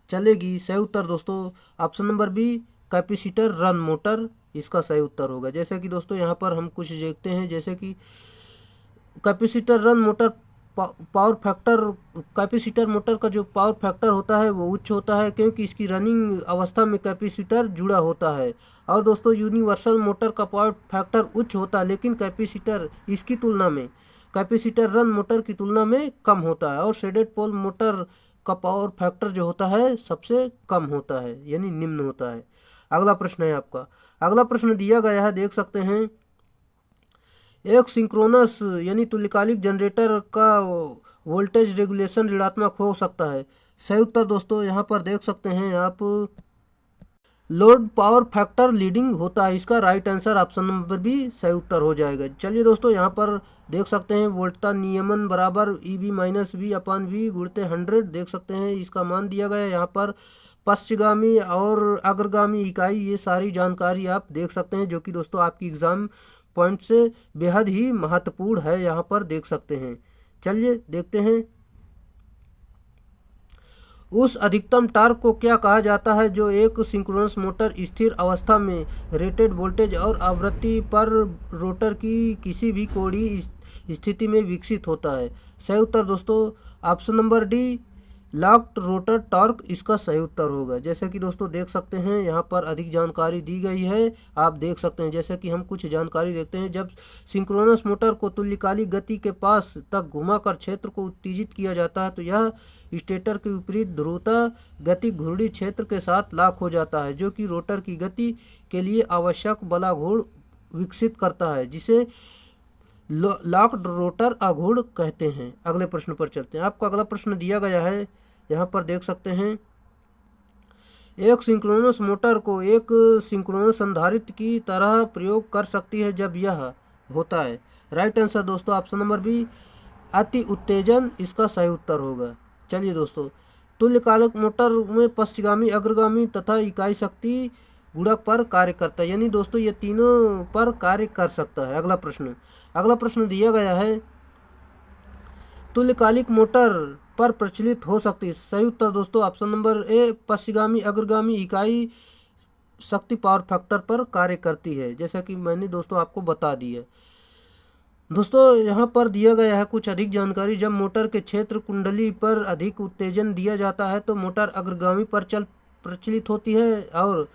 चलेगी। सही उत्तर दोस्तों option number B capacitor run motor इसका सही उत्तर होगा। जैसे कि दोस्तों यहाँ पर हम कुछ देखते हैं जैसे कि capacitor run motor power factor capacitor motor का जो पावर फैक्टर होता है वो उच्च होता है क्योंकि इसकी रनिंग अवस्था में कैपेसिटर जुड़ा होता है। और दोस्तों यूनिवर्सल मोटर का पावर फैक्टर उच्च होता है लेकिन कैपेसिटर इसकी तुलना में कैपेसिटर रन मोटर की तुलना में कम होता है और शेडेड पोल मोटर का पावर फैक्टर जो होता है सबसे कम होता है यानी निम्न होता है। अगला प्रश्न है आपका। अगला प्रश्न दिया गया है देख सकते हैं एक सिंक्रोनस यानी तुल्यकालिक जनरेटर का वोल्टेज रेगुलेशन ऋणात्मक हो सकता है। सही उत्तर दोस्तों यहाँ पर देख सकते हैं आप लोड पावर फैक्टर लीडिंग होता है, इसका right answer option number B सही उत्तर हो जाएगा। चलिए दोस्तों यहाँ पर देख सकते हैं वोल्टता नियमन बराबर EB - V/V गुणित 100 देख सकते हैं इसका मान दिया गया है। यहाँ पर पश्चगामी और अग्रगामी इकाई, ये सारी जानकारी आप देख सकते हैं, जो कि दोस्तों आपकी एग्ज़ाम पॉइंट से बेहद ही महत्वपूर्ण है, यहाँ पर देख सकते हैं। चलिए देखते हैं। उस अधिकतम टार्क को क्या कहा जाता है जो एक सिंक्रोनस मोटर स्थिर अवस्था में रेटेड वोल्टेज और आवृत्ति पर रोटर की किसी भी कोणीय स्थिति में विकसित होता है? सही उत्तर दोस्तों option number D, locked rotor torque इसका सही उत्तर होगा। जैसे कि दोस्तों देख सकते हैं यहाँ पर अधिक जानकारी दी गई है, आप देख सकते हैं। जैसे कि हम कुछ जानकारी देखते हैं। जब सिंक्रोनस मोटर को तुल्यकालिक गति के पास तक घुमाकर क्षेत्र को उत्तेजित किया जाता है तो यह स्टेटर के विपरीत ध्रुवता गति घूर्णी क्षेत्र के साथ लॉक हो जाता है, जो कि रोटर की गति के लिए आवश्यक बलाघूर्ण विकसित करता है, जिसे लॉक्ड रोटर आघूर्ण कहते हैं। अगले प्रश्न पर चलते हैं। आपका अगला प्रश्न दिया गया है, यहाँ पर देख सकते हैं। एक सिंक्रोनस मोटर को एक सिंक्रोनस संधारित्र की तरह प्रयोग कर सकती है जब यह होता है। राइट आंसर दोस्तों ऑप्शन नंबर बी, अति उत्तेजन इसका सही उत्तर होगा। चलिए दोस्तों, तुल्यकालिक मोटर में पश्चगामी, अग्रगामी तथा इकाई शक्ति गुणक पर कार्य करता है, यानी दोस्तों ये तीनों पर कार्य कर सकता है। अगला प्रश्न दिया गया है, तुल्यकालिक मोटर पर प्रचलित हो सकती है। सही उत्तर दोस्तों ऑप्शन नंबर ए, पश्चगामी अग्रगामी इकाई शक्ति पावर फैक्टर पर कार्य करती है, जैसा कि मैंने दोस्तों आपको बता दी है। दोस्तों यहाँ पर दिया गया है कुछ अधिक जानकारी। जब मोटर के क्षेत्र कुंडली पर अधिक उत्तेजन दिया जाता है तो मोटर अग्रगामी पर प्रचलित होती है, और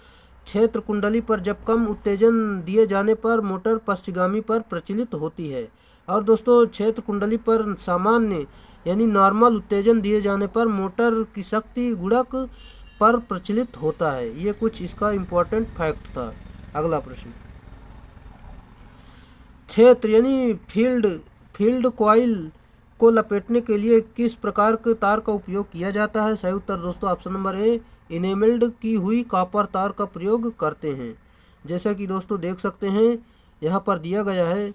क्षेत्र कुंडली पर जब कम उत्तेजन दिए जाने पर मोटर पश्चगामी पर प्रचलित होती है। और दोस्तों क्षेत्र कुंडली पर सामान्य यानी नॉर्मल उत्तेजन दिए जाने पर मोटर की शक्ति गुणक पर प्रचलित होता है। ये कुछ इसका इम्पोर्टेंट फैक्ट था। अगला प्रश्न, क्षेत्र यानी फील्ड कॉइल को लपेटने के लिए किस प्रकार के तार का उपयोग किया जाता है? सही उत्तर दोस्तों ऑप्शन नंबर ए, इनेमेल्ड की हुई कॉपर तार का प्रयोग करते हैं। जैसा कि दोस्तों देख सकते हैं यहाँ पर दिया गया है,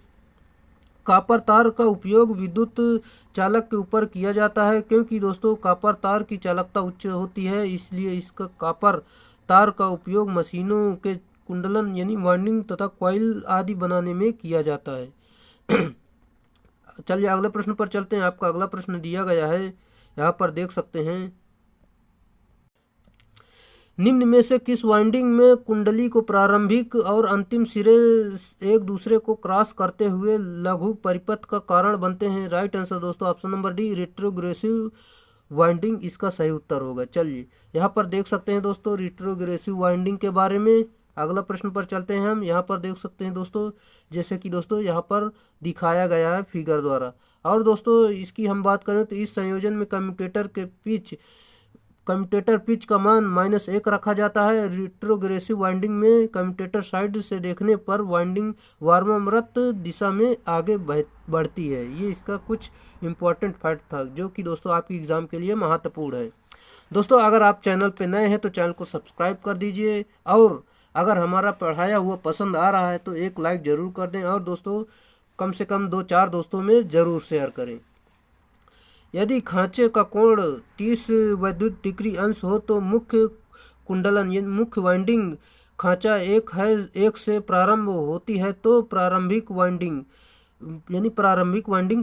कॉपर तार का उपयोग विद्युत चालक के ऊपर किया जाता है, क्योंकि दोस्तों कॉपर तार की चालकता उच्च होती है, इसलिए इसका कॉपर तार का उपयोग मशीनों के कुंडलन यानी वाइंडिंग तथा कॉइल आदि बनाने में किया जाता है। चलिए अगले प्रश्न पर चलते हैं। आपका अगला प्रश्न दिया गया है, यहाँ पर देख सकते हैं, निम्न में से किस वाइंडिंग में कुंडली को प्रारंभिक और अंतिम सिरे एक दूसरे को क्रॉस करते हुए लघु परिपथ का कारण बनते हैं? राइट आंसर दोस्तों option number D, retrogressive winding इसका सही उत्तर होगा। चलिए यहाँ पर देख सकते हैं दोस्तों रेट्रोग्रेसिव वाइंडिंग के बारे में। अगला प्रश्न पर चलते हैं हम। यहाँ पर देख सकते हैं दोस्तों, जैसे कि दोस्तों यहाँ पर दिखाया गया है फिगर द्वारा। और दोस्तों इसकी हम बात करें तो इस संयोजन में कम्यूटेटर पिच का मान -1 रखा जाता है। रेट्रोग्रेसिव वाइंडिंग में कम्यूटेटर साइड से देखने पर वाइंडिंग वामावर्त दिशा में आगे बढ़ती है। ये इसका कुछ इम्पोर्टेंट फैक्ट था, जो कि दोस्तों आपकी एग्ज़ाम के लिए महत्वपूर्ण है। दोस्तों अगर आप चैनल पे नए हैं तो चैनल को सब्सक्राइब कर दीजिए, और अगर हमारा पढ़ाया हुआ पसंद आ रहा है तो एक लाइक ज़रूर कर दें, और दोस्तों कम से कम 2-4 दोस्तों में ज़रूर शेयर करें। यदि खांचे का कोण 30 वैद्युत डिग्री अंश हो तो मुख्य कुंडलन यानी मुख्य वाइंडिंग खांचा एक से प्रारंभ होती है तो प्रारंभिक वाइंडिंग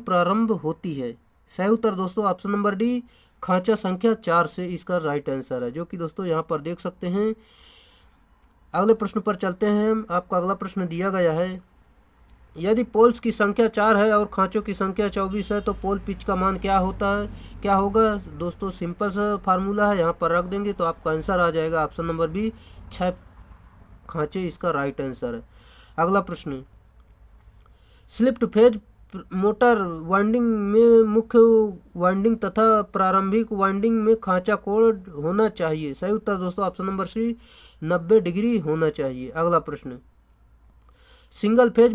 प्रारंभ होती है। सही उत्तर दोस्तों ऑप्शन नंबर डी, खांचा संख्या 4 से इसका राइट आंसर है, जो कि दोस्तों यहाँ पर देख सकते हैं। अगले प्रश्न पर चलते हैं हम। आपका अगला प्रश्न दिया गया है, यदि पोल्स की संख्या 4 है और खांचों की संख्या 24 है तो पोल पिच का मान क्या होगा? दोस्तों सिंपल सा फार्मूला है, यहाँ पर रख देंगे तो आपका आंसर आ जाएगा ऑप्शन नंबर बी, 6 खांचे इसका राइट आंसर है। अगला प्रश्न, स्लिप्ड फेज मोटर वाइंडिंग में मुख्य वाइंडिंग तथा प्रारंभिक वाइंडिंग में खांचा कोण होना चाहिए? सही उत्तर दोस्तों ऑप्शन नंबर सी, 90 डिग्री होना चाहिए। अगला प्रश्न, सिंगल फेज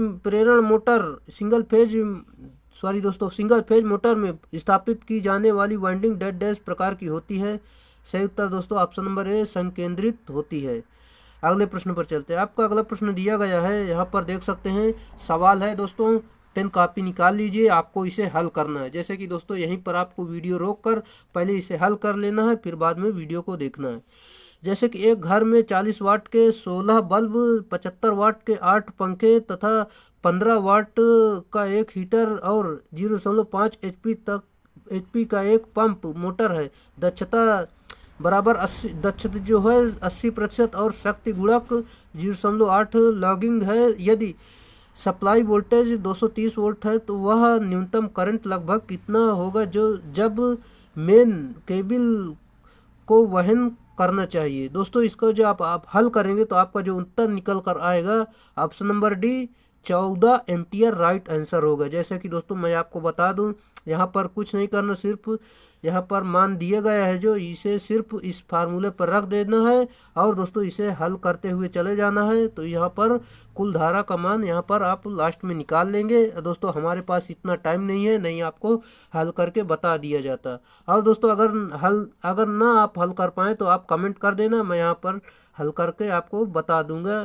मोटर में स्थापित की जाने वाली वाइंडिंग डैश प्रकार की होती है? सही उत्तर दोस्तों ऑप्शन नंबर ए, संकेंद्रित होती है। अगले प्रश्न पर चलते हैं। आपका अगला प्रश्न दिया गया है, यहाँ पर देख सकते हैं सवाल है दोस्तों, पेन कापी निकाल लीजिए, आपको इसे हल करना है। जैसे कि दोस्तों यहीं पर आपको वीडियो रोक कर पहले इसे हल कर लेना है, फिर बाद में वीडियो को देखना है। जैसे कि एक घर में 40 वाट के 16 बल्ब, 75 वाट के 8 पंखे तथा 15 वाट का एक हीटर और 0.5 एचपी तक एचपी का एक पंप मोटर है। दक्षता बराबर 80, दक्षता जो है 80% और शक्ति गुणक 0.8 लॉगिंग है। यदि सप्लाई वोल्टेज 230 वोल्ट है तो वह न्यूनतम करंट लगभग कितना होगा जो जब मेन केबल को वहन करना चाहिए। दोस्तों इसको जो आप हल करेंगे तो आपका जो उत्तर निकल कर आएगा option number D 14 ampere right answer होगा। जैसे कि दोस्तों मैं आपको बता दूं, यहाँ पर कुछ नहीं करना, सिर्फ यहाँ पर मान दिया गया है जो इसे सिर्फ इस फार्मूले पर रख देना है और दोस्तों इसे हल करते हुए चले जाना है। तो यहाँ पर कुल धारा का मान यहाँ पर आप लास्ट में निकाल लेंगे। दोस्तों हमारे पास इतना टाइम नहीं है, नहीं आपको हल करके बता दिया जाता। और दोस्तों अगर ना आप हल कर पाएँ तो आप कमेंट कर देना, मैं यहाँ पर हल करके आपको बता दूंगा,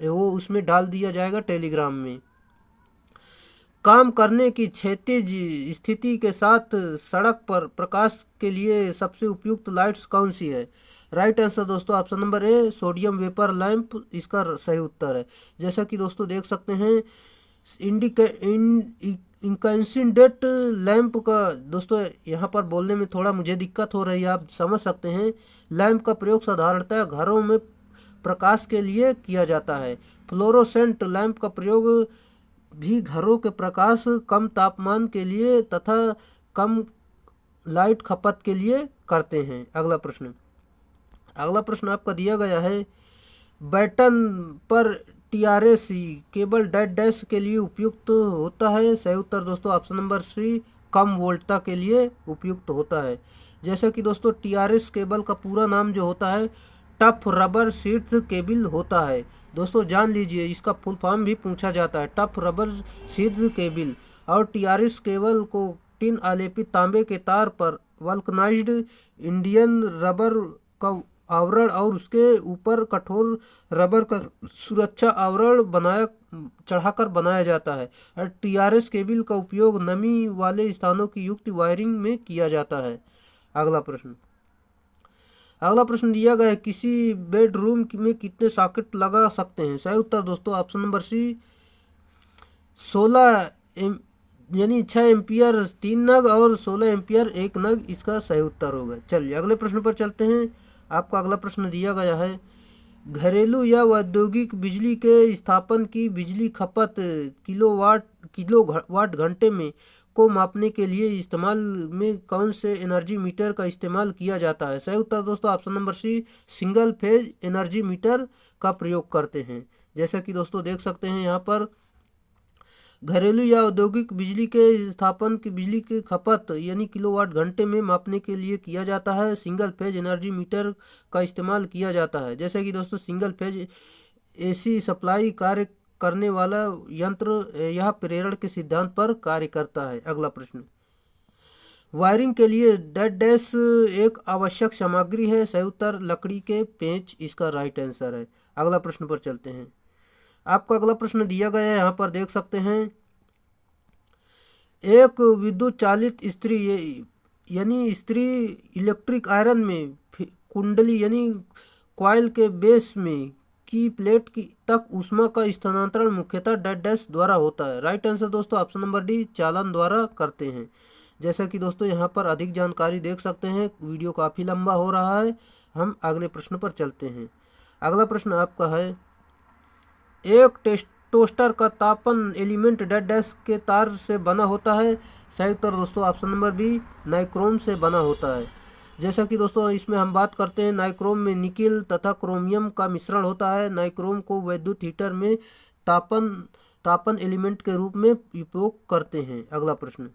वो उसमें डाल दिया जाएगा टेलीग्राम में। काम करने की क्षैतिज स्थिति के साथ सड़क पर प्रकाश के लिए सबसे उपयुक्त लाइट्स कौन सी है? राइट आंसर दोस्तों option number A sodium vapour lamp इसका सही उत्तर है। जैसा कि दोस्तों देख सकते हैं इंकैंसिडेंट लैंप का, दोस्तों यहाँ पर बोलने में थोड़ा मुझे दिक्कत हो रही है, आप समझ सकते हैं। लैंप का प्रयोग साधारणतः घरों में प्रकाश के लिए किया जाता है। फ्लोरोसेंट लैंप का प्रयोग भी घरों के प्रकाश, कम तापमान के लिए तथा कम लाइट खपत के लिए करते हैं। अगला प्रश्न आपका दिया गया है, बटन पर टीआरएस केबल डेड डैश के लिए उपयुक्त होता है। सही उत्तर दोस्तों ऑप्शन नंबर सी कम वोल्टता के लिए उपयुक्त होता है। जैसा कि दोस्तों टीआरएस केबल का पूरा नाम जो होता है टफ रबर शीट्स केबल होता है। दोस्तों जान लीजिए, इसका फुल फॉर्म भी पूछा जाता है, टफ रबर शीट्स केबल। और टीआरएस केबल को टिन आलेपित तांबे के तार पर वल्कनाइज्ड इंडियन रबर का आवरण और उसके ऊपर कठोर रबर का सुरक्षा आवरण चढ़ाकर बनाया जाता है। और टीआरएस केबल का उपयोग नमी वाले स्थानों की युक्त वायरिंग में किया जाता है। अगला प्रश्न दिया गया है, किसी बेडरूम में कितने सॉकेट लगा सकते हैं? सही उत्तर दोस्तों ऑप्शन नंबर सी 16 यानी 6 एम्पियर 3 नग और 16 एम्पियर 1 नग इसका सही उत्तर होगा। चलिए अगले प्रश्न पर चलते हैं। आपका अगला प्रश्न दिया गया है, घरेलू या औद्योगिक बिजली के स्थापन की बिजली खपत किलोवाट घंटे में को मापने के लिए इस्तेमाल में कौन से एनर्जी मीटर का इस्तेमाल किया जाता है? सही उत्तर दोस्तों option number C single phase energy meter का प्रयोग करते हैं। जैसा कि दोस्तों देख सकते हैं यहाँ पर घरेलू या औद्योगिक बिजली के स्थापन की बिजली की खपत यानी किलोवाट घंटे में मापने के लिए किया जाता है सिंगल फेज एनर्जी मीटर का इस्तेमाल किया जाता है। जैसे कि दोस्तों सिंगल फेज एसी सप्लाई कार्य करने वाला यंत्र यह प्रेरण के सिद्धांत पर कार्य करता है। अगला प्रश्न, वायरिंग के लिए डेड डैश एक आवश्यक सामग्री है। सही उत्तर लकड़ी के पेंच इसका राइट आंसर है। अगला प्रश्न पर चलते हैं। आपका अगला प्रश्न दिया गया है, यहाँ पर देख सकते हैं, एक विद्युत चालित इस्त्री यानी इस्त्री इलेक्ट्रिक आयरन में कुंडली यानी कॉइल के बेस में की प्लेट की तक ऊष्मा का स्थानांतरण मुख्यतः डेड डैश द्वारा होता है। राइट आंसर दोस्तों ऑप्शन नंबर डी चालन द्वारा करते हैं। जैसा कि दोस्तों यहाँ पर अधिक जानकारी देख सकते हैं, वीडियो काफ़ी लंबा हो रहा है। हम अगले प्रश्न पर चलते हैं। अगला प्रश्न आपका है, एक टोस्टर का तापन एलिमेंट डेड डैश के तार से बना होता है। सही उत्तर दोस्तों ऑप्शन नंबर बी नाइक्रोम से बना होता है। जैसा कि दोस्तों इसमें हम बात करते हैं, नाइक्रोम में निकिल तथा क्रोमियम का मिश्रण होता है। नाइक्रोम को विद्युत हीटर में तापन एलिमेंट के रूप में उपयोग करते हैं। अगला प्रश्न,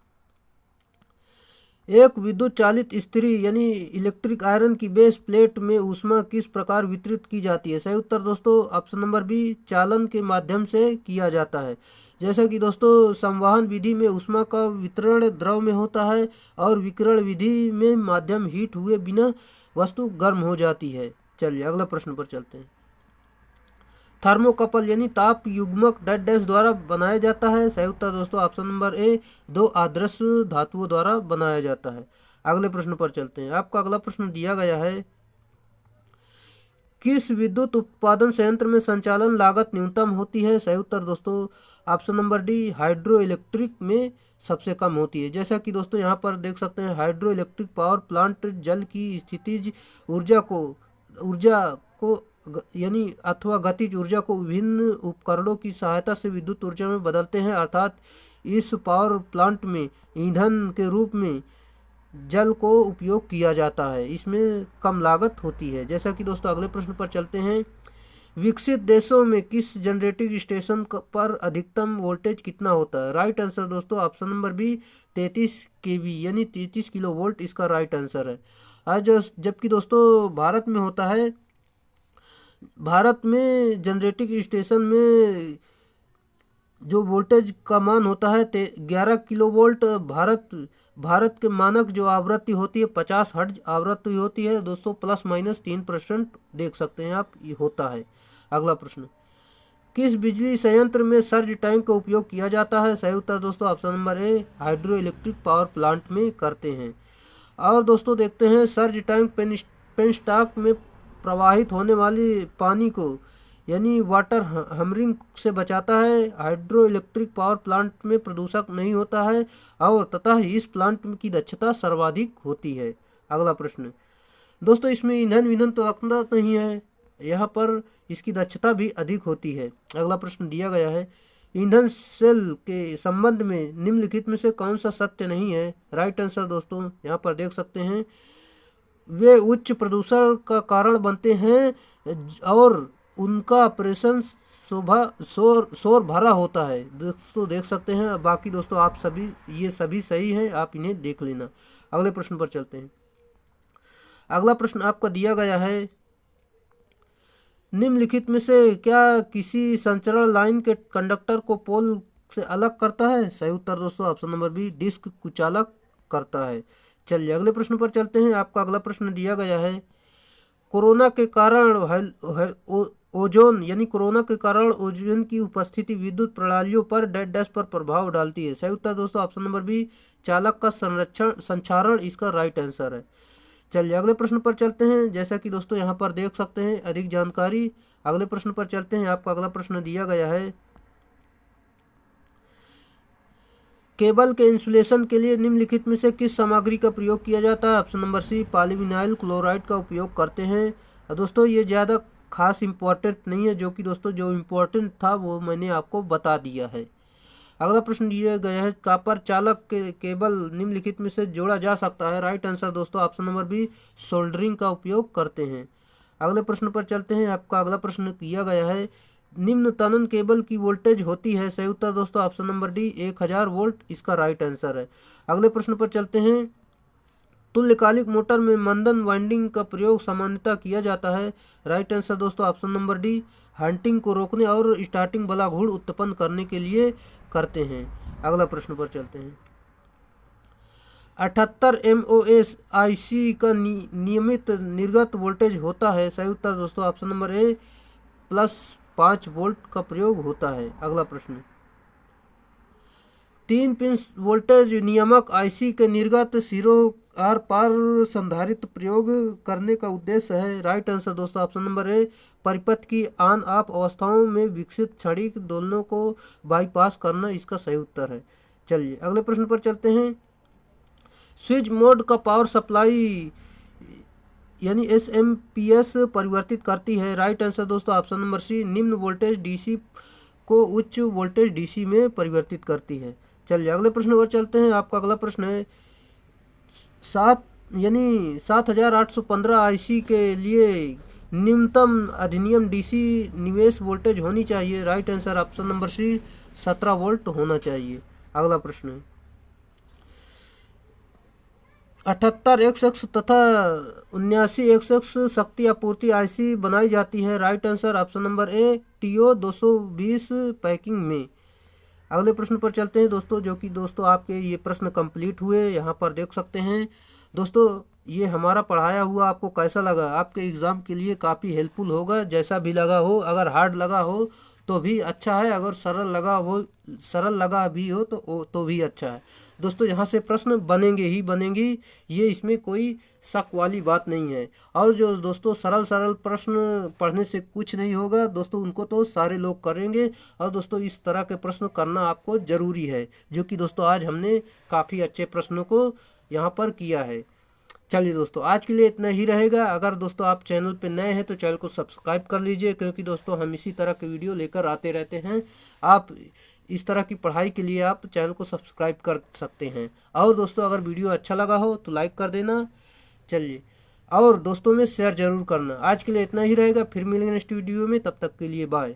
एक विद्युत चालित इस्त्री यानी इलेक्ट्रिक आयरन की बेस प्लेट में ऊष्मा किस प्रकार वितरित की जाती है? सही उत्तर दोस्तों ऑप्शन नंबर बी चालन के माध्यम से किया जाता है। जैसा कि दोस्तों संवहन विधि में ऊष्मा का वितरण द्रव में होता है और विकिरण विधि में माध्यम हीट हुए बिना वस्तु गर्म हो जाती है। चलिए अगला प्रश्न पर चलते हैं। थर्मोकपल यानी ताप युग्मक डेड डैश द्वारा बनाया जाता है। सही उत्तर दोस्तों ऑप्शन नंबर ए दो आदर्श धातुओं द्वारा बनाया जाता है। अगले प्रश्न पर चलते हैं। आपका अगला प्रश्न दिया गया है, किस विद्युत उत्पादन संयंत्र में संचालन लागत न्यूनतम होती है? सही उत्तर दोस्तों option number D, hydro electric में सबसे कम होती है। जैसा कि दोस्तों यहाँ पर देख सकते हैं, हाइड्रो इलेक्ट्रिक पावर प्लांट जल की स्थितिज ऊर्जा को यानी अथवा गतिज ऊर्जा को विभिन्न उपकरणों की सहायता से विद्युत ऊर्जा में बदलते हैं, अर्थात इस पावर प्लांट में ईंधन के रूप में जल को उपयोग किया जाता है, इसमें कम लागत होती है। जैसा कि दोस्तों अगले प्रश्न पर चलते हैं, विकसित देशों में किस जनरेटिंग स्टेशन पर अधिकतम वोल्टेज कितना होता है? राइट आंसर दोस्तों ऑप्शन नंबर बी, 33 केवी यानी 33 किलो वोल्ट इसका राइट आंसर है। आज जबकि दोस्तों भारत में जनरेटिंग स्टेशन में जो वोल्टेज का मान होता है 11 किलो वोल्ट। भारत के मानक जो आवृत्ति होती है 50 हर्ट्ज आवृत्ति होती है दोस्तों, प्लस माइनस 3% देख सकते हैं आप, ये होता है। अगला प्रश्न, किस बिजली संयंत्र में सर्ज टैंक का उपयोग किया जाता है? सही उत्तर दोस्तों option number A, hydro electric power plant में करते हैं। और दोस्तों देखते हैं, सर्ज टैंक पेनस्टॉक में प्रवाहित होने वाली पानी को यानी वाटर हैमरिंग से बचाता है। हाइड्रो इलेक्ट्रिक पावर प्लांट में प्रदूषक नहीं होता है और तथा इस प्लांट की दक्षता सर्वाधिक होती है। अगला प्रश्न दोस्तों, इसमें ईंधन तो रखना नहीं है, यहाँ पर इसकी दक्षता भी अधिक होती है। अगला प्रश्न दिया गया है, ईंधन सेल के संबंध में निम्नलिखित में से कौन सा सत्य नहीं है? राइट आंसर दोस्तों यहाँ पर देख सकते हैं, वे उच्च प्रदूषण का कारण बनते हैं और उनका ऑपरेशन शोर भरा होता है। दोस्तों देख सकते हैं, बाकी दोस्तों आप सभी ये सभी सही हैं, आप इन्हें देख लेना। अगले प्रश्न पर चलते हैं। अगला प्रश्न आपका दिया गया है, निम्नलिखित में से क्या किसी संचरण लाइन के कंडक्टर को पोल से अलग करता है? सही उत्तर दोस्तों ऑप्शन नंबर बी, डिस्क कुचालक करता है। चलिए अगले प्रश्न पर चलते हैं। आपका अगला प्रश्न दिया गया है, कोरोना के कारण ओजोन यानी कोरोना के कारण ओजोन की उपस्थिति विद्युत प्रणालियों पर डैश पर प्रभाव डालती है। सही उत्तर दोस्तों ऑप्शन नंबर बी, चालक का संचारण इसका राइट आंसर है। चलिए अगले प्रश्न पर चलते हैं। जैसा कि दोस्तों यहाँ पर देख सकते हैं अधिक जानकारी, अगले प्रश्न पर चलते हैं। आपका अगला प्रश्न दिया गया है, केबल के इंसुलेशन के लिए निम्नलिखित में से किस सामग्री का प्रयोग किया जाता है? Option number C, polyvinyl chloride का उपयोग करते हैं। दोस्तों ये ज़्यादा खास इम्पोर्टेंट नहीं है, जो कि दोस्तों जो इम्पोर्टेंट था वो मैंने आपको बता दिया है। अगला प्रश्न दिया गया है, कॉपर चालक के केबल निम्नलिखित में से जोड़ा जा सकता है? राइट आंसर दोस्तों ऑप्शन नंबर बी, सोल्डरिंग का उपयोग करते हैं। अगले प्रश्न पर चलते हैं। आपका अगला प्रश्न किया गया है, निम्न तनन केबल की वोल्टेज होती है? सही उत्तर दोस्तों ऑप्शन नंबर डी, 1000 वोल्ट इसका राइट आंसर है। अगले प्रश्न पर चलते हैं, तुल्यकालिक मोटर में मंदन वाइंडिंग का प्रयोग सामान्यतः किया जाता है? राइट आंसर दोस्तों ऑप्शन नंबर डी, हंटिंग को रोकने और स्टार्टिंग वाला घूर्ण उत्पन्न करने के लिए करते हैं। अगला प्रश्न पर चलते हैं, 78 MOS IC का नियमित निर्गत वोल्टेज होता है? सही उत्तर दोस्तों ऑप्शन नंबर ए, +5 वोल्ट का प्रयोग होता है। अगला प्रश्न, 3 पिन वोल्टेज नियामक आईसी के निर्गत सिरों आर पार संधारित्र प्रयोग करने का उद्देश्य है? राइट आंसर दोस्तों ऑप्शन नंबर ए, परिपथ की ऑन ऑफ अवस्थाओं में विकसित क्षणिक दोलनों को बाईपास करना इसका सही उत्तर है। चलिए अगले प्रश्न पर चलते हैं, स्विच मोड का पावर सप्लाई यानी एसएमपीएस परिवर्तित करती है? राइट आंसर दोस्तों ऑप्शन नंबर सी, निम्न वोल्टेज डीसी को उच्च वोल्टेज डीसी में परिवर्तित करती है। चलिए अगले प्रश्न पर चलते हैं। आपका अगला प्रश्न है, 7815 आईसी के लिए निम्नतम अधिनियम डीसी निवेश वोल्टेज होनी चाहिए? Right answer option number C, 17 volt होना चाहिए। अगला प्रश्न है, 78XX तथा 79XX शक्ति आपूर्ति आईसी बनाई जाती है? Right answer option number A, TO 220 packing में। अगले प्रश्न पर चलते हैं दोस्तों, जो कि दोस्तों आपके ये प्रश्न कंप्लीट हुए, यहाँ पर देख सकते हैं। दोस्तों ये हमारा पढ़ाया हुआ आपको कैसा लगा? आपके एग्ज़ाम के लिए काफ़ी हेल्पफुल होगा। जैसा भी लगा हो, अगर हार्ड लगा हो तो भी अच्छा है, अगर सरल लगा भी हो तो भी अच्छा है। दोस्तों यहाँ से प्रश्न बनेंगे ही बनेंगे, ये इसमें कोई शक वाली बात नहीं है। और जो दोस्तों सरल सरल प्रश्न पढ़ने से कुछ नहीं होगा दोस्तों, उनको तो सारे लोग करेंगे। और दोस्तों इस तरह के प्रश्न करना आपको ज़रूरी है, जो कि दोस्तों आज हमने काफ़ी अच्छे प्रश्नों को यहाँ पर किया है। चलिए दोस्तों आज के लिए इतना ही रहेगा। अगर दोस्तों आप चैनल पे नए हैं तो चैनल को सब्सक्राइब कर लीजिए, क्योंकि दोस्तों हम इसी तरह के वीडियो लेकर आते रहते हैं। आप इस तरह की पढ़ाई के लिए आप चैनल को सब्सक्राइब कर सकते हैं। और दोस्तों अगर वीडियो अच्छा लगा हो तो लाइक कर देना। चलिए, और दोस्तों में शेयर ज़रूर करना। आज के लिए इतना ही रहेगा, फिर मिलेंगे नेक्स्ट वीडियो में, तब तक के लिए बाय।